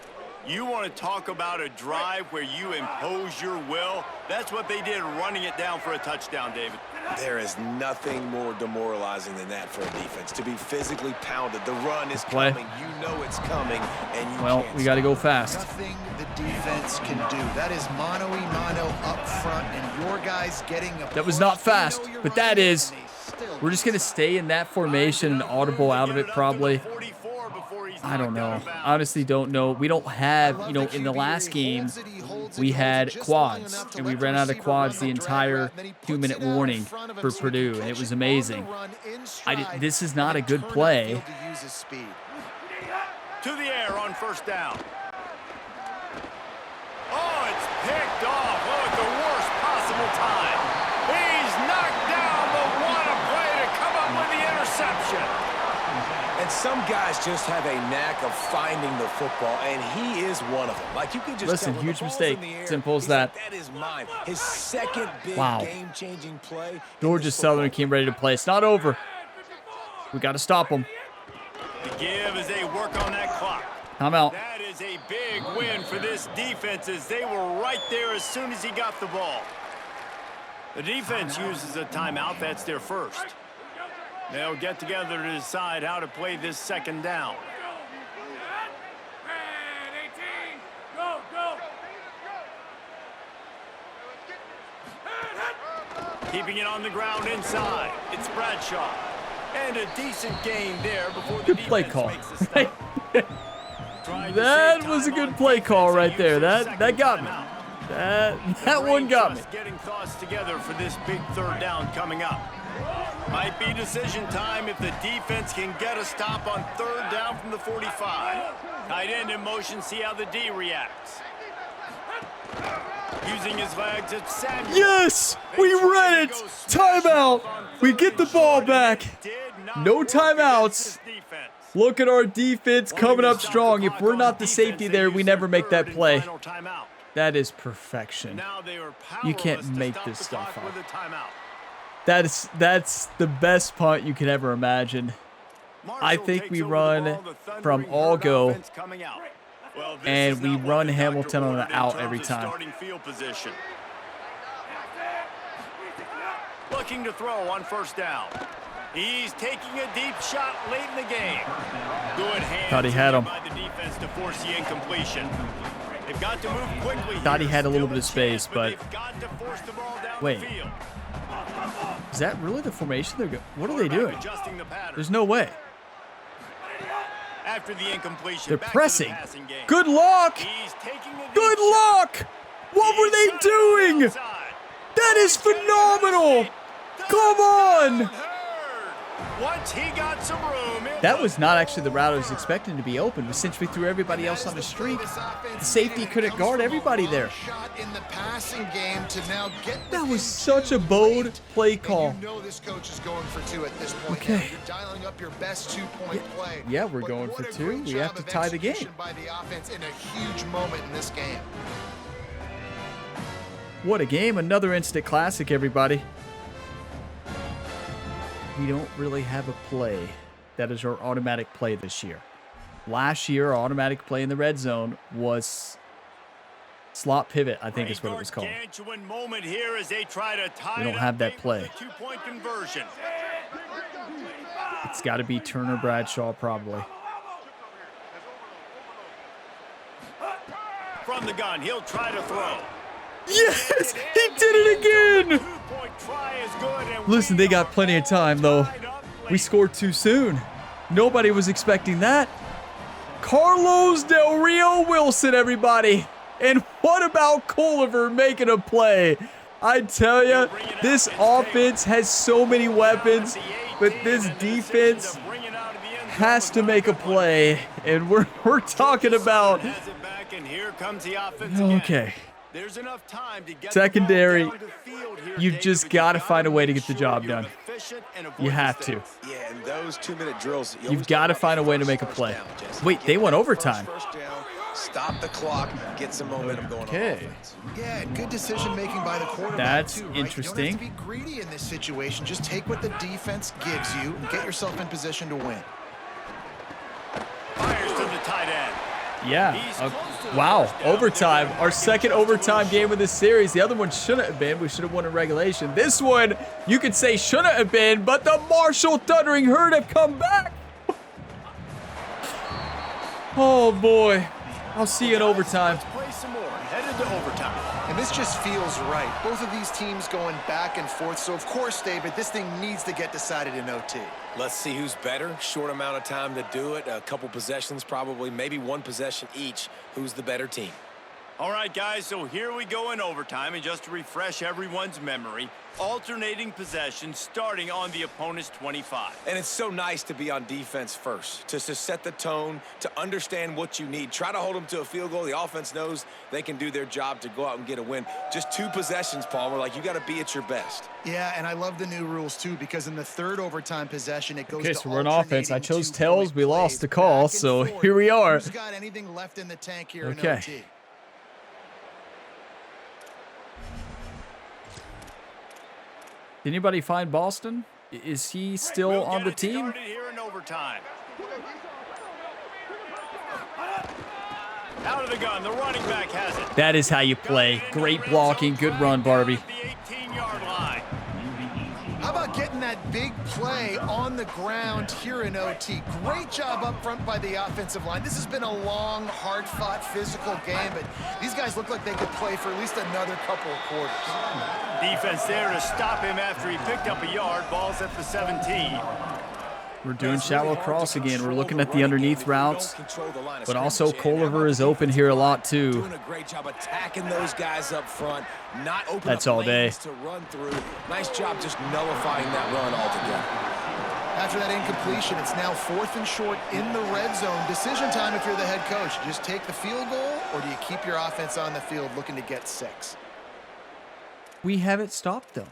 You want to talk about a drive where you impose your will? That's what they did, running it down for a touchdown, David. There is nothing more demoralizing than that for a defense. To be physically pounded. The run is Play. coming. You know it's coming, and you Well, can't we got to stop go fast. Nothing the defense can do. That is mano-a-mano up front, and your guys getting a That was push. not They know fast, you're but that running, is. and they still We're just going to stay in that formation and audible out of it probably. I don't know. Honestly, don't know. We don't have, you know, in the last game, we had quads, and we ran out of quads the entire 2-minute warning for Purdue, and it was amazing. This is not a good play. To the air on 1st down. Oh, it's picked off. Oh, at the worst possible time. He's knocked down, but what a play to come up with the interception. And some guys just have a knack of finding the football, and he is one of them. Like, you can just Listen, tell when the huge ball's mistake. in the air, Simple as he's like, that. that is mine. His second big game-changing play. in Georgia this Southern football came ready to play. It's not over. We got to stop them. The give as they work on that clock. Timeout. That is a big win for this defense, as they were right there as soon as he got the ball. The defense uses a timeout. That's their first. They'll get together to decide how to play this 2nd down. Keeping it on the ground inside. It's Bradshaw. And a decent gain there before the Good play defense call. makes the stop. Trying to That save was a time good on play defense call and right use there. their That second got me. timeout. That one got me. Just getting thoughts together for this big 3rd down coming up. Might be decision time if the defense can get a stop on 3rd down from the 45. Tight end in motion, see how the D reacts. Using his legs, it's Samuel. Yes! We ran it! Timeout! We get the ball back. No timeouts. Look at our defense coming up strong. If we're not the safety there, we never make that play. That is perfection. You can't make this stuff up. That's the best punt you could ever imagine. I think we run from all go, and we run Hamilton on an out every time. Looking to throw on 1st down. He's taking a deep shot late in the game. Good hands Thought he had him. by the defense to force the incompletion. They've got to move quickly. Thought he here. had a little Still bit of space, chance, but they've got to force the ball down wait. the field. Is that really the formation they're going? What are they doing? Adjusting the pattern. There's no way. After the incompletion, They're back to the pressing. passing game. Good luck! He's taking a deep Good shot. luck! What were they doing? Outside. That is phenomenal! Come on! Once he got some room, That was not actually the route I was expecting to be open, but since we threw everybody else on the streak, the safety couldn't guard everybody there. That was such a bold play call. You know this coach is going for 2 at this point. Okay. You're dialing up your best 2-point play. Yeah, we're But going what for a 2. great We have job to of tie the game. execution by the offense in a huge moment in this game. What a game. Another instant classic, everybody. We don't really have a play that is our automatic play this year. Last year, our automatic play in the red zone was slot pivot, I think is what it was called. Gargantuan moment here as they try to tie We don't it have up that late play. with a 2-point conversion. It's got to be Turner Bradshaw, probably. From the gun, he'll try to throw. Yes, he did it again. Listen, they got plenty of time, though. We scored too soon. Nobody was expecting that. Carlos Del Rio-Wilson, everybody. And what about Culliver making a play? I tell you, this offense has so many weapons, but this defense has to make a play. And we're talking about... Okay. There's enough time to get secondary, the ball down the field here, you've just got to find a way to get the job done. You have to. Yeah, and those 2-minute drills. You've got to find a way to make a play. Wait, they went overtime. Stop the clock, get some momentum going on offense. Yeah, good decision making by the quarterback. That's too, right? interesting. You don't have to be greedy in this situation. Just take what the defense gives you and get yourself in position to win. Fires to the tight end. Yeah. Wow. Overtime. Our second overtime game of this series. The other one shouldn't have been. We should have won in regulation. This one, you could say shouldn't have been, but the Marshall Thundering Herd have come back. Oh, boy. I'll see you in overtime. Let's play some more. Headed to overtime. And this just feels right. Both of these teams going back and forth. So, of course, David, this thing needs to get decided in OT. Let's see who's better. Short amount of time to do it. A couple possessions probably. Maybe one possession each. Who's the better team? All right, guys, so here we go in overtime. And just to refresh everyone's memory, alternating possessions starting on the opponent's 25. And it's so nice to be on defense first, to set the tone, to understand what you need. Try to hold them to a field goal. The offense knows they can do their job to go out and get a win. Just 2 possessions, Paul. We're like, you got to be at your best. Yeah, and I love the new rules, too, because in the third overtime possession, it goes Okay, to so we're on offense. I chose alternating tails. We two-point lost the plays, call, back and so forth. here we are. Who's got anything left in the tank here in Okay. OT? Did anybody find Boston? Is he still We'll on get the it team? started here in overtime. Out of the gun, the running back has it. That is how you play. Great blocking. Good run, Barbie. The 18-yard line. How about getting that big play on the ground here in OT? Great job up front by the offensive line. This has been a long, hard-fought, physical game, but these guys look like they could play for at least another couple of quarters. Defense there to stop him after he picked up a yard. Ball's at the 17. We're doing shallow cross again. We're looking at the underneath routes, but also Culliver is open here a lot too. Doing a great job attacking those guys up front, not opening That's up all day. lanes to run through. Nice job just nullifying that run altogether. After that incompletion, it's now 4th and short in the red zone. Decision time if you're the head coach. You just take the field goal, or do you keep your offense on the field looking to get 6? We haven't stopped them.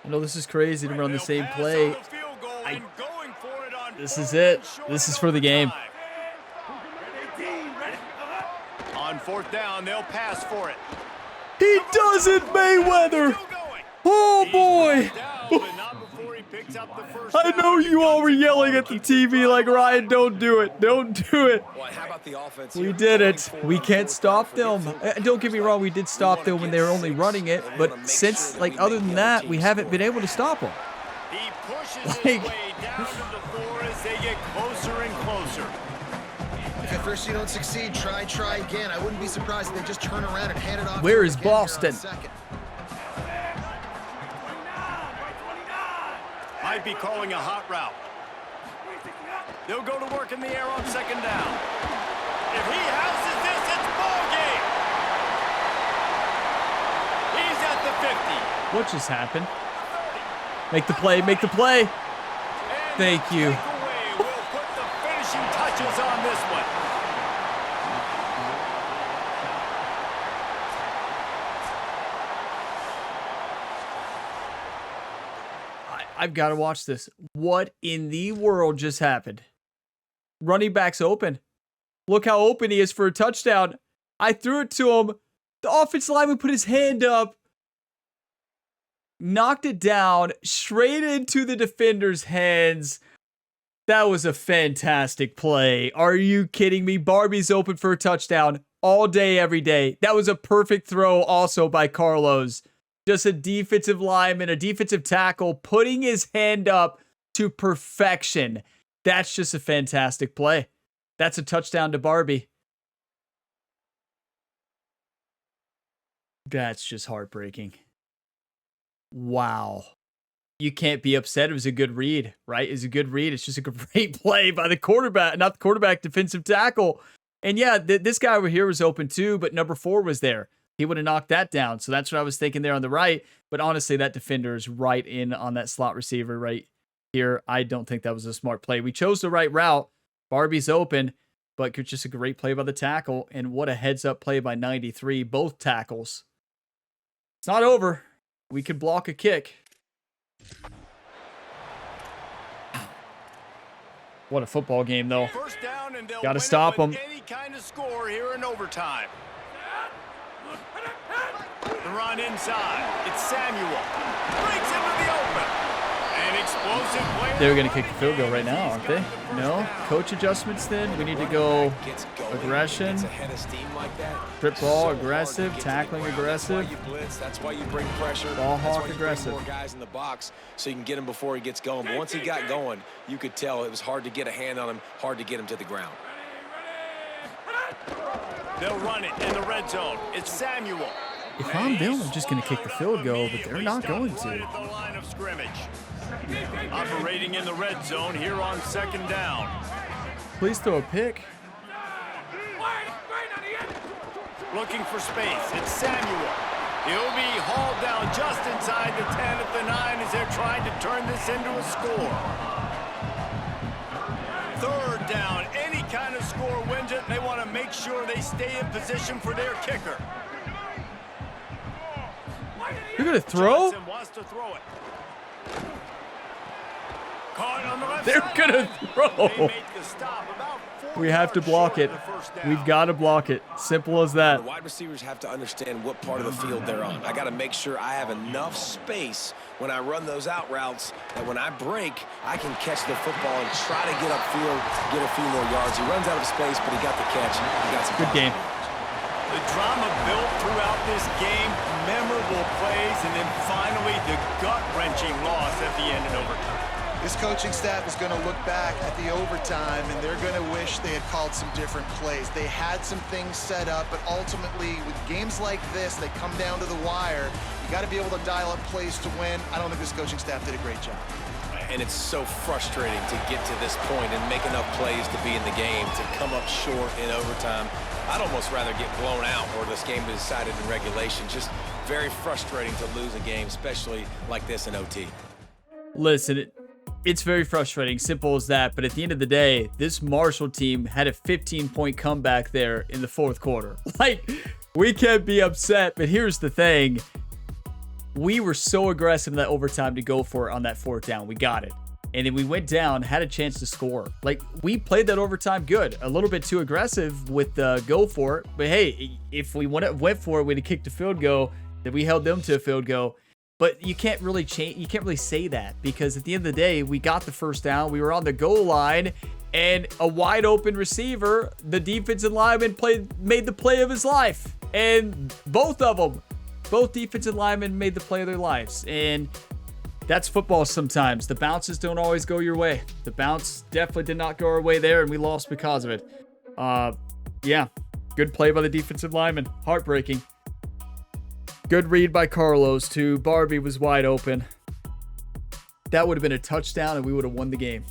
I know this is crazy to run the same play. This is it. This is for the game. On 4th down, they'll pass for it. He does it, Mayweather. Oh, boy. I know you all were yelling at the TV like, Ryan, don't do it. Don't do it. We did it. We can't stop them. Don't get me wrong, we did stop them when they were only running it, but since, like, other than that, we haven't been able to stop them. He pushes his way down to the floor as they get closer and closer. If at first you don't succeed, try again. I wouldn't be surprised if they just turn around and hand it off. Where to is again here on Boston? second. Might be calling a hot route. They'll go to work in the air on 2nd down. If he houses this, it's ball game. He's at the 50. What just happened? Make the play, make the play. Thank you. We'll put the finishing touches on this one. I've got to watch this. What in the world just happened? Running back's open. Look how open he is for a touchdown. I threw it to him. The offensive lineman put his hand up, knocked it down, straight into the defender's hands. That was a fantastic play. Are you kidding me? Barbie's open for a touchdown all day, every day. That was a perfect throw also by Carlos. Just a defensive lineman, a defensive tackle, putting his hand up to perfection. That's just a fantastic play. That's a touchdown to Barbie. That's just heartbreaking. Wow. You can't be upset. It was a good read, right? It's a good read. It's just a great play by the quarterback, not the quarterback, defensive tackle. And yeah, this guy over here was open too, but number 4 was there. He would have knocked that down. So that's what I was thinking there on the right. But honestly, that defender is right in on that slot receiver right here. I don't think that was a smart play. We chose the right route. Barbie's open, but just a great play by the tackle. And what a heads-up play by 93. Both tackles. It's not over. We could block a kick. What a football game, though. First down, and Got to stop them. Any kind of score here in overtime. The run inside. It's Samuel. Breaks into the open. An explosive play. They're going to kick the field goal right now, aren't they? No? Coach adjustments then? We need to go aggression. Strip ball, aggressive. Tackling, aggressive. That's why you bring pressure. Ball hawk, aggressive. More guys in the box so you can get him before he gets going. But once he got going, you could tell it was hard to get a hand on him, hard to get him to the ground. They'll run it in the red zone. It's Samuel. If I'm them, I'm just going to kick the field goal, but they're not going to. At the line of scrimmage. Operating in the red zone here on second down. Please throw a pick. Looking for space. It's Samuel. He'll be hauled down just inside the 10 at the 9 as they're trying to turn this into a score. Third down. Any kind of score wins it. They want to make sure they stay in position for their kicker. You're going to throw? Johnson wants to throw it. Caught on the left They're side. going to throw. They make the stop about 4 We have to yards block short it. of the first down. We've got to block it. Simple as The that. wide receivers have to understand what part of the field they're on. I got to make sure I have enough space when I run those out routes that when I break, I can catch the football and try to get upfield, get a few more yards. He runs out of space, but he got the catch. He got some Good game. The drama built throughout this game, memorable plays, and then finally the gut-wrenching loss at the end in overtime. This coaching staff is going to look back at the overtime, and they're going to wish they had called some different plays. They had some things set up, but ultimately, with games like this, they come down to the wire. You got to be able to dial up plays to win. I don't think this coaching staff did a great job. And it's so frustrating to get to this point and make enough plays to be in the game, to come up short in overtime. I'd almost rather get blown out or this game be decided in regulation. Just very frustrating to lose a game, especially like this in OT. Listen, it's very frustrating, simple as that. But at the end of the day, this Marshall team had a 15-point comeback there in the fourth quarter. Like, we can't be upset, but here's the thing. We were so aggressive in that overtime to go for it on that fourth down. We got it. And then we went down, had a chance to score. Like, we played that overtime good. A little bit too aggressive with the go for it. But hey, if we went for it, we'd have kicked a field goal. Then we held them to a field goal. But you can't really change. You can't really say that because at the end of the day, we got the first down. We were on the goal line, and a wide open receiver, the defensive lineman made the play of his life, and both of them. Both defensive linemen made the play of their lives, and that's football sometimes. The bounces don't always go your way. The bounce definitely did not go our way there, and we lost because of it. Yeah, good play by the defensive lineman. Heartbreaking. Good read by Carlos, too. Barbie was wide open. That would have been a touchdown, and we would have won the game.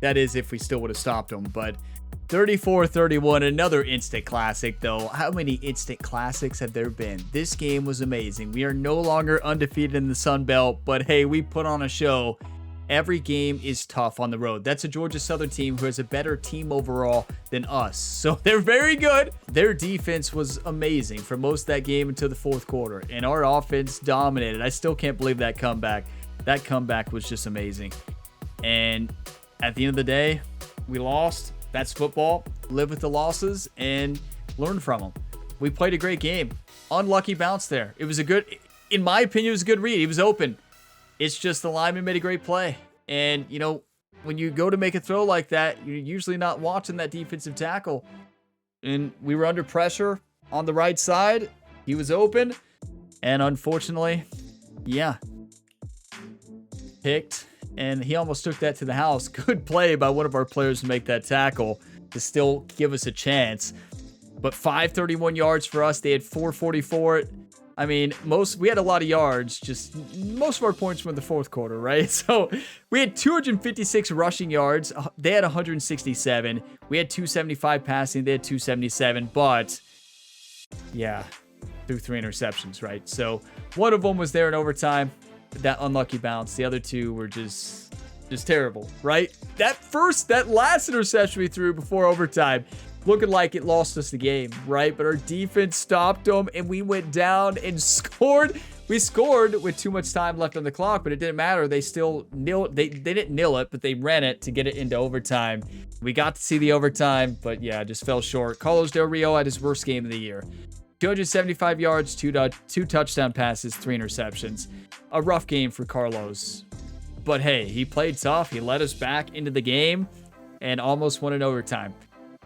That is if we still would have stopped them, but 34-31, another instant classic, though. How many instant classics have there been? This game was amazing. We are no longer undefeated in the Sun Belt, but hey, we put on a show. Every game is tough on the road. That's a Georgia Southern team who has a better team overall than us. So they're very good. Their defense was amazing for most of that game until the fourth quarter, and our offense dominated. I still can't believe that comeback. That comeback was just amazing. And at the end of the day, we lost. That's football. Live with the losses and learn from them. We played a great game. Unlucky bounce there. It was a good, in my opinion, it was a good read. He was open. It's just the lineman made a great play. And, you know, when you go to make a throw like that, you're usually not watching that defensive tackle. And we were under pressure on the right side. He was open. And unfortunately, yeah, picked. and he almost took that to the house. Good play by one of our players to make that tackle to still give us a chance. But 531 yards for us. They had 444. I mean, we had a lot of yards, just most of our points were in the fourth quarter, right? So we had 256 rushing yards. They had 167. We had 275 passing. They had 277. But yeah, threw 3 interceptions, right? So one of them was there in overtime, that unlucky bounce. The other 2 were just terrible, right? That last interception we threw before overtime, looking like it lost us the game, right? But our defense stopped them, and we went down and scored. We scored with too much time left on the clock, but it didn't matter. They still they didn't nil it, but they ran it to get it into overtime. We got to see the overtime, but yeah, just fell short. Carlos Del Rio had his worst game of the year. 275 yards, 2 touchdown passes, 3 interceptions. A rough game for Carlos. But hey, he played tough. He led us back into the game and almost won in overtime.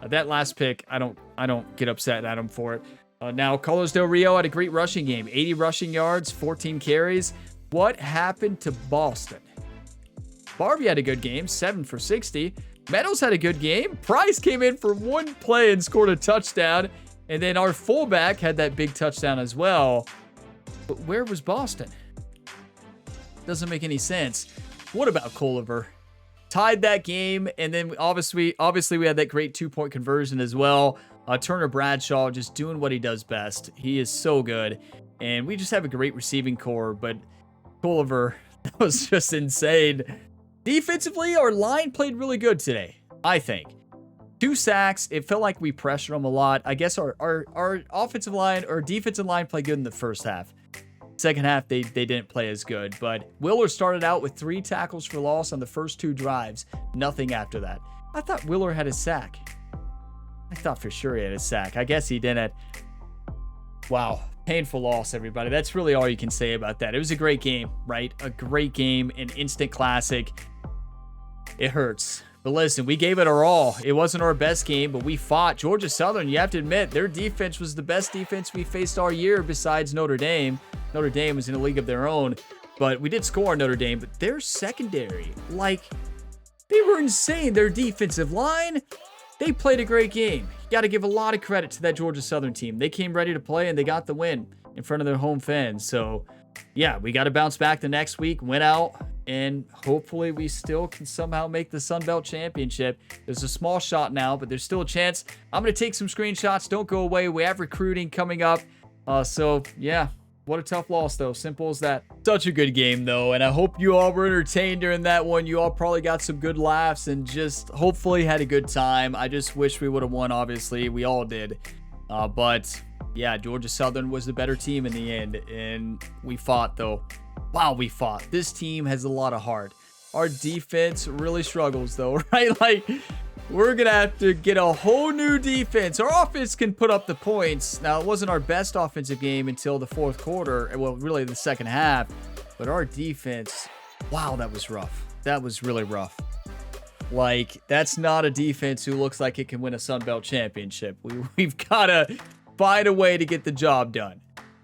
That last pick, I don't get upset at him for it. Now, Carlos Del Rio had a great rushing game. 80 rushing yards, 14 carries. What happened to Boston? Barbie had a good game, 7 for 60. Meadows had a good game. Price came in for 1 play and scored a touchdown. And then our fullback had that big touchdown as well. But where was Boston? Doesn't make any sense. What about Culliver? Tied that game, and then obviously we had that great 2-point conversion as well. Turner Bradshaw just doing what he does best. He is so good, and we just have a great receiving core, but Culliver, that was just insane. Defensively, our line played really good today, I think. 2 sacks. It felt like we pressured them a lot. I guess our offensive line or defensive line played good in the first half. Second half, they didn't play as good, but Willer started out with 3 tackles for loss on the first 2 drives. Nothing after that. I thought Willer had a sack. I thought for sure he had a sack. I guess he didn't. Wow. Painful loss, everybody. That's really all you can say about that. It was a great game, right? A great game, an instant classic. It hurts. But listen, we gave it our all. It wasn't our best game, but we fought. Georgia Southern, you have to admit, their defense was the best defense we faced all year besides Notre Dame. Notre Dame was in a league of their own, but we did score on Notre Dame. But their secondary, like, they were insane. Their defensive line, they played a great game. You got to give a lot of credit to that Georgia Southern team. They came ready to play, and they got the win in front of their home fans. So, yeah, we got to bounce back the next week, win out, and hopefully we still can somehow make the Sun Belt Championship. There's a small shot now, but there's still a chance. I'm going to take some screenshots. Don't go away. We have recruiting coming up. So, yeah. What a tough loss, though. Simple as that. Such a good game, though, and I hope you all were entertained during that one. You all probably got some good laughs and just hopefully had a good time. I just wish we would have won, obviously. We all did. But, yeah, Georgia Southern was the better team in the end, and we fought, though. Wow, we fought. This team has a lot of heart. Our defense really struggles, though, right? Like, we're going to have to get a whole new defense. Our offense can put up the points. Now, it wasn't our best offensive game until the fourth quarter. Well, really the second half. But our defense, wow, that was rough. That was really rough. Like, that's not a defense who looks like it can win a Sun Belt championship. We've got to find a way to get the job done.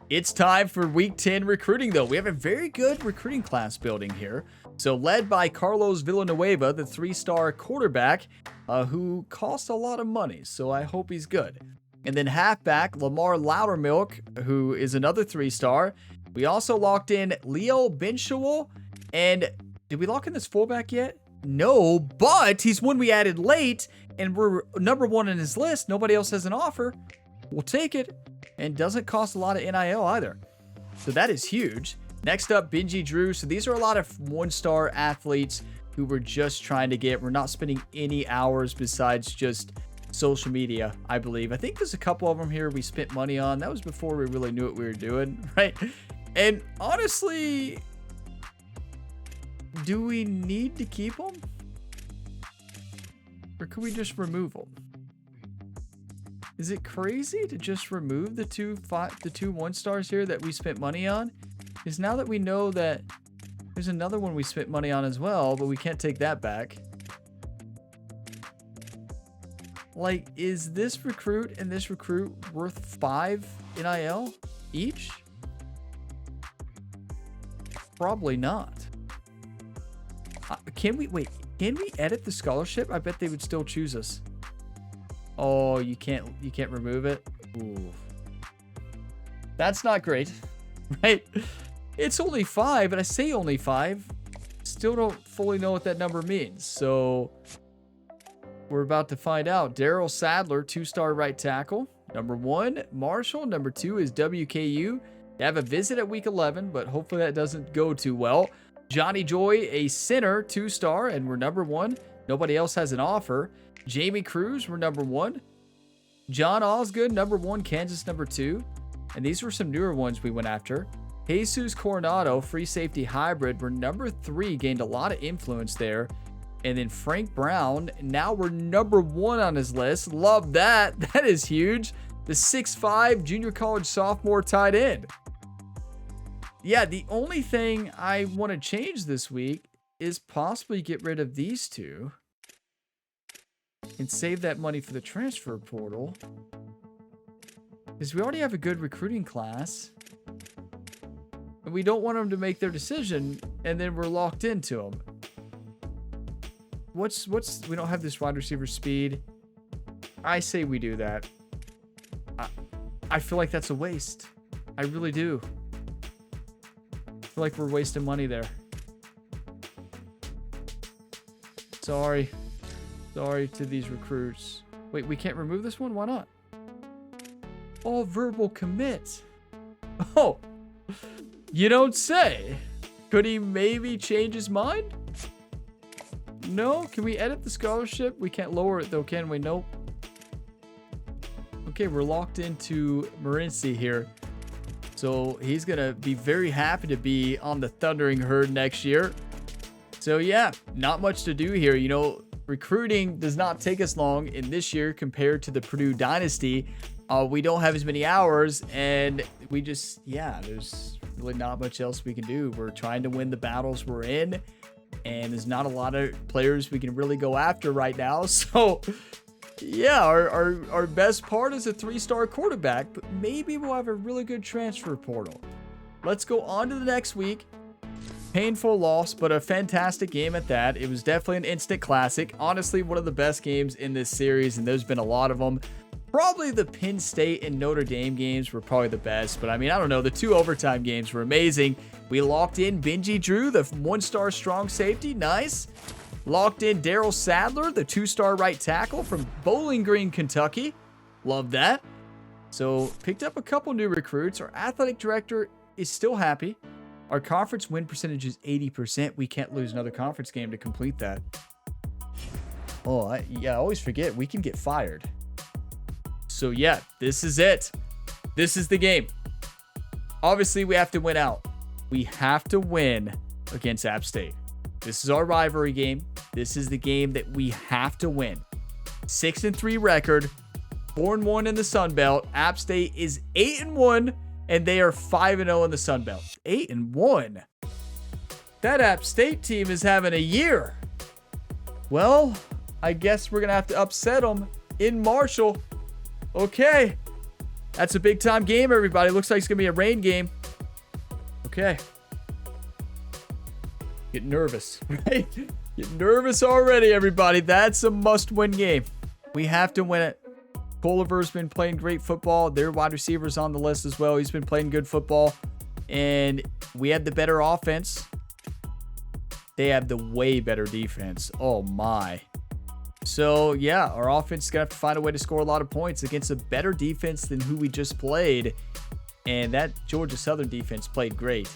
It's time for Week 10 recruiting, though. We have a very good recruiting class building here. So led by Carlos Villanueva, the 3-star quarterback, who cost a lot of money. So I hope he's good. And then halfback, Lamar Loudermilk, who is another 3-star. We also locked in Leo Benchewell. And did we lock in this fullback yet? No, but he's one we added late. And we're number 1 in his list. Nobody else has an offer. We'll take it. And doesn't cost a lot of NIL either. So that is huge. Next up, Benji Drew. So these are a lot of 1-star athletes who we're just trying to get. We're not spending any hours besides just social media, I believe. I think there's a couple of them here we spent money on. That was before we really knew what we were doing, right? And honestly, do we need to keep them? Or could we just remove them? Is it crazy to just remove the two 1-stars here that we spent money on? Because now that we know that there's another one we spent money on as well, but we can't take that back. Like, is this recruit and this recruit worth 5 NIL each? Probably not. Can we edit the scholarship? I bet they would still choose us. Oh, you can't remove it. Ooh. That's not great, right? It's only 5, and I say only 5. Still don't fully know what that number means. So we're about to find out. Daryl Sadler, 2-star right tackle. Number 1, Marshall. Number 2 is WKU. They have a visit at week 11, but hopefully that doesn't go too well. Johnny Joy, a center, 2-star, and we're number 1. Nobody else has an offer. Jamie Cruz, we're number 1. John Osgood, number 1. Kansas, number 2. And these were some newer ones we went after. Jesus Coronado, free safety hybrid, we're number 3. Gained a lot of influence there. And then Frank Brown, now we're number 1 on his list. Love that. That is huge. The 6'5" junior college sophomore tight end. Yeah, the only thing I want to change this week is possibly get rid of these 2 and save that money for the transfer portal. Because we already have a good recruiting class. And we don't want them to make their decision and then we're locked into them. We don't have this wide receiver speed. I say we do that. I feel like that's a waste. I really do. I feel like we're wasting money there. Sorry to these recruits. Wait, we can't remove this one? Why not? All verbal commit. Oh, you don't say. Could he maybe change his mind? No? Can we edit the scholarship? We can't lower it though, can we? Nope. Okay, we're locked into Morency here. So he's going to be very happy to be on the Thundering Herd next year. So yeah, not much to do here. You know, recruiting does not take us long in this year compared to the Purdue Dynasty. We don't have as many hours and we just, yeah, there's really not much else we can do. We're trying to win the battles we're in and there's not a lot of players we can really go after right now. So yeah, our best part is a 3-star quarterback, but maybe we'll have a really good transfer portal. Let's go on to the next week. Painful loss, but a fantastic game at that. It was definitely an instant classic. Honestly, one of the best games in this series, and there's been a lot of them. Probably the Penn State and Notre Dame games were probably the best, but I mean, I don't know. The 2 overtime games were amazing. We locked in Benji Drew, the 1-star strong safety. Nice. Locked in Daryl Sadler, the 2-star right tackle from Bowling Green, Kentucky. Love that. So picked up a couple new recruits. Our athletic director is still happy. Our conference win percentage is 80%. We can't lose another conference game to complete that. Oh, I always forget. We can get fired. So yeah, this is it. This is the game. Obviously, we have to win out. We have to win against App State. This is our rivalry game. This is the game that we have to win. 6-3 record, 4-1 in the Sun Belt. App State is 8-1, and they are 5-0 in the Sun Belt. 8-1. That App State team is having a year. Well, I guess we're gonna have to upset them in Marshall. Okay, that's a big time game, everybody. Looks like it's gonna be a rain game. Okay. Get nervous, right? Get nervous already, everybody. That's a must-win game. We have to win it. Culliver's been playing great football. Their wide receiver's on the list as well. He's been playing good football. And we had the better offense. They have the way better defense. Oh, my. So, yeah, our offense is going to have to find a way to score a lot of points against a better defense than who we just played. And that Georgia Southern defense played great.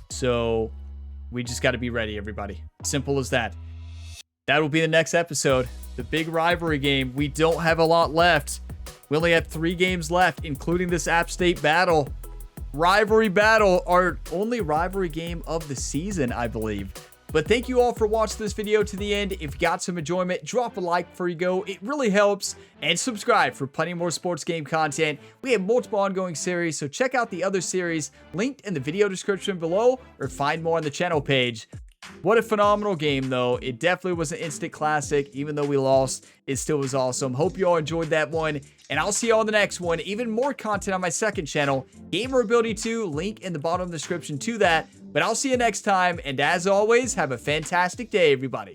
So we just got to be ready, everybody. Simple as that. That will be the next episode. The big rivalry game. We don't have a lot left. We only have 3 games left, including this App State battle. Rivalry battle, our only rivalry game of the season, I believe. But thank you all for watching this video to the end. If you got some enjoyment, drop a like before you go. It really helps. And subscribe for plenty more sports game content. We have multiple ongoing series, so check out the other series linked in the video description below or find more on the channel page. What a phenomenal game, though. It definitely was an instant classic. Even though we lost, it still was awesome. Hope you all enjoyed that one. And I'll see you all in the next one. Even more content on my second channel, Gamer Ability 2. Link in the bottom of the description to that. But I'll see you next time, and as always, have a fantastic day, everybody.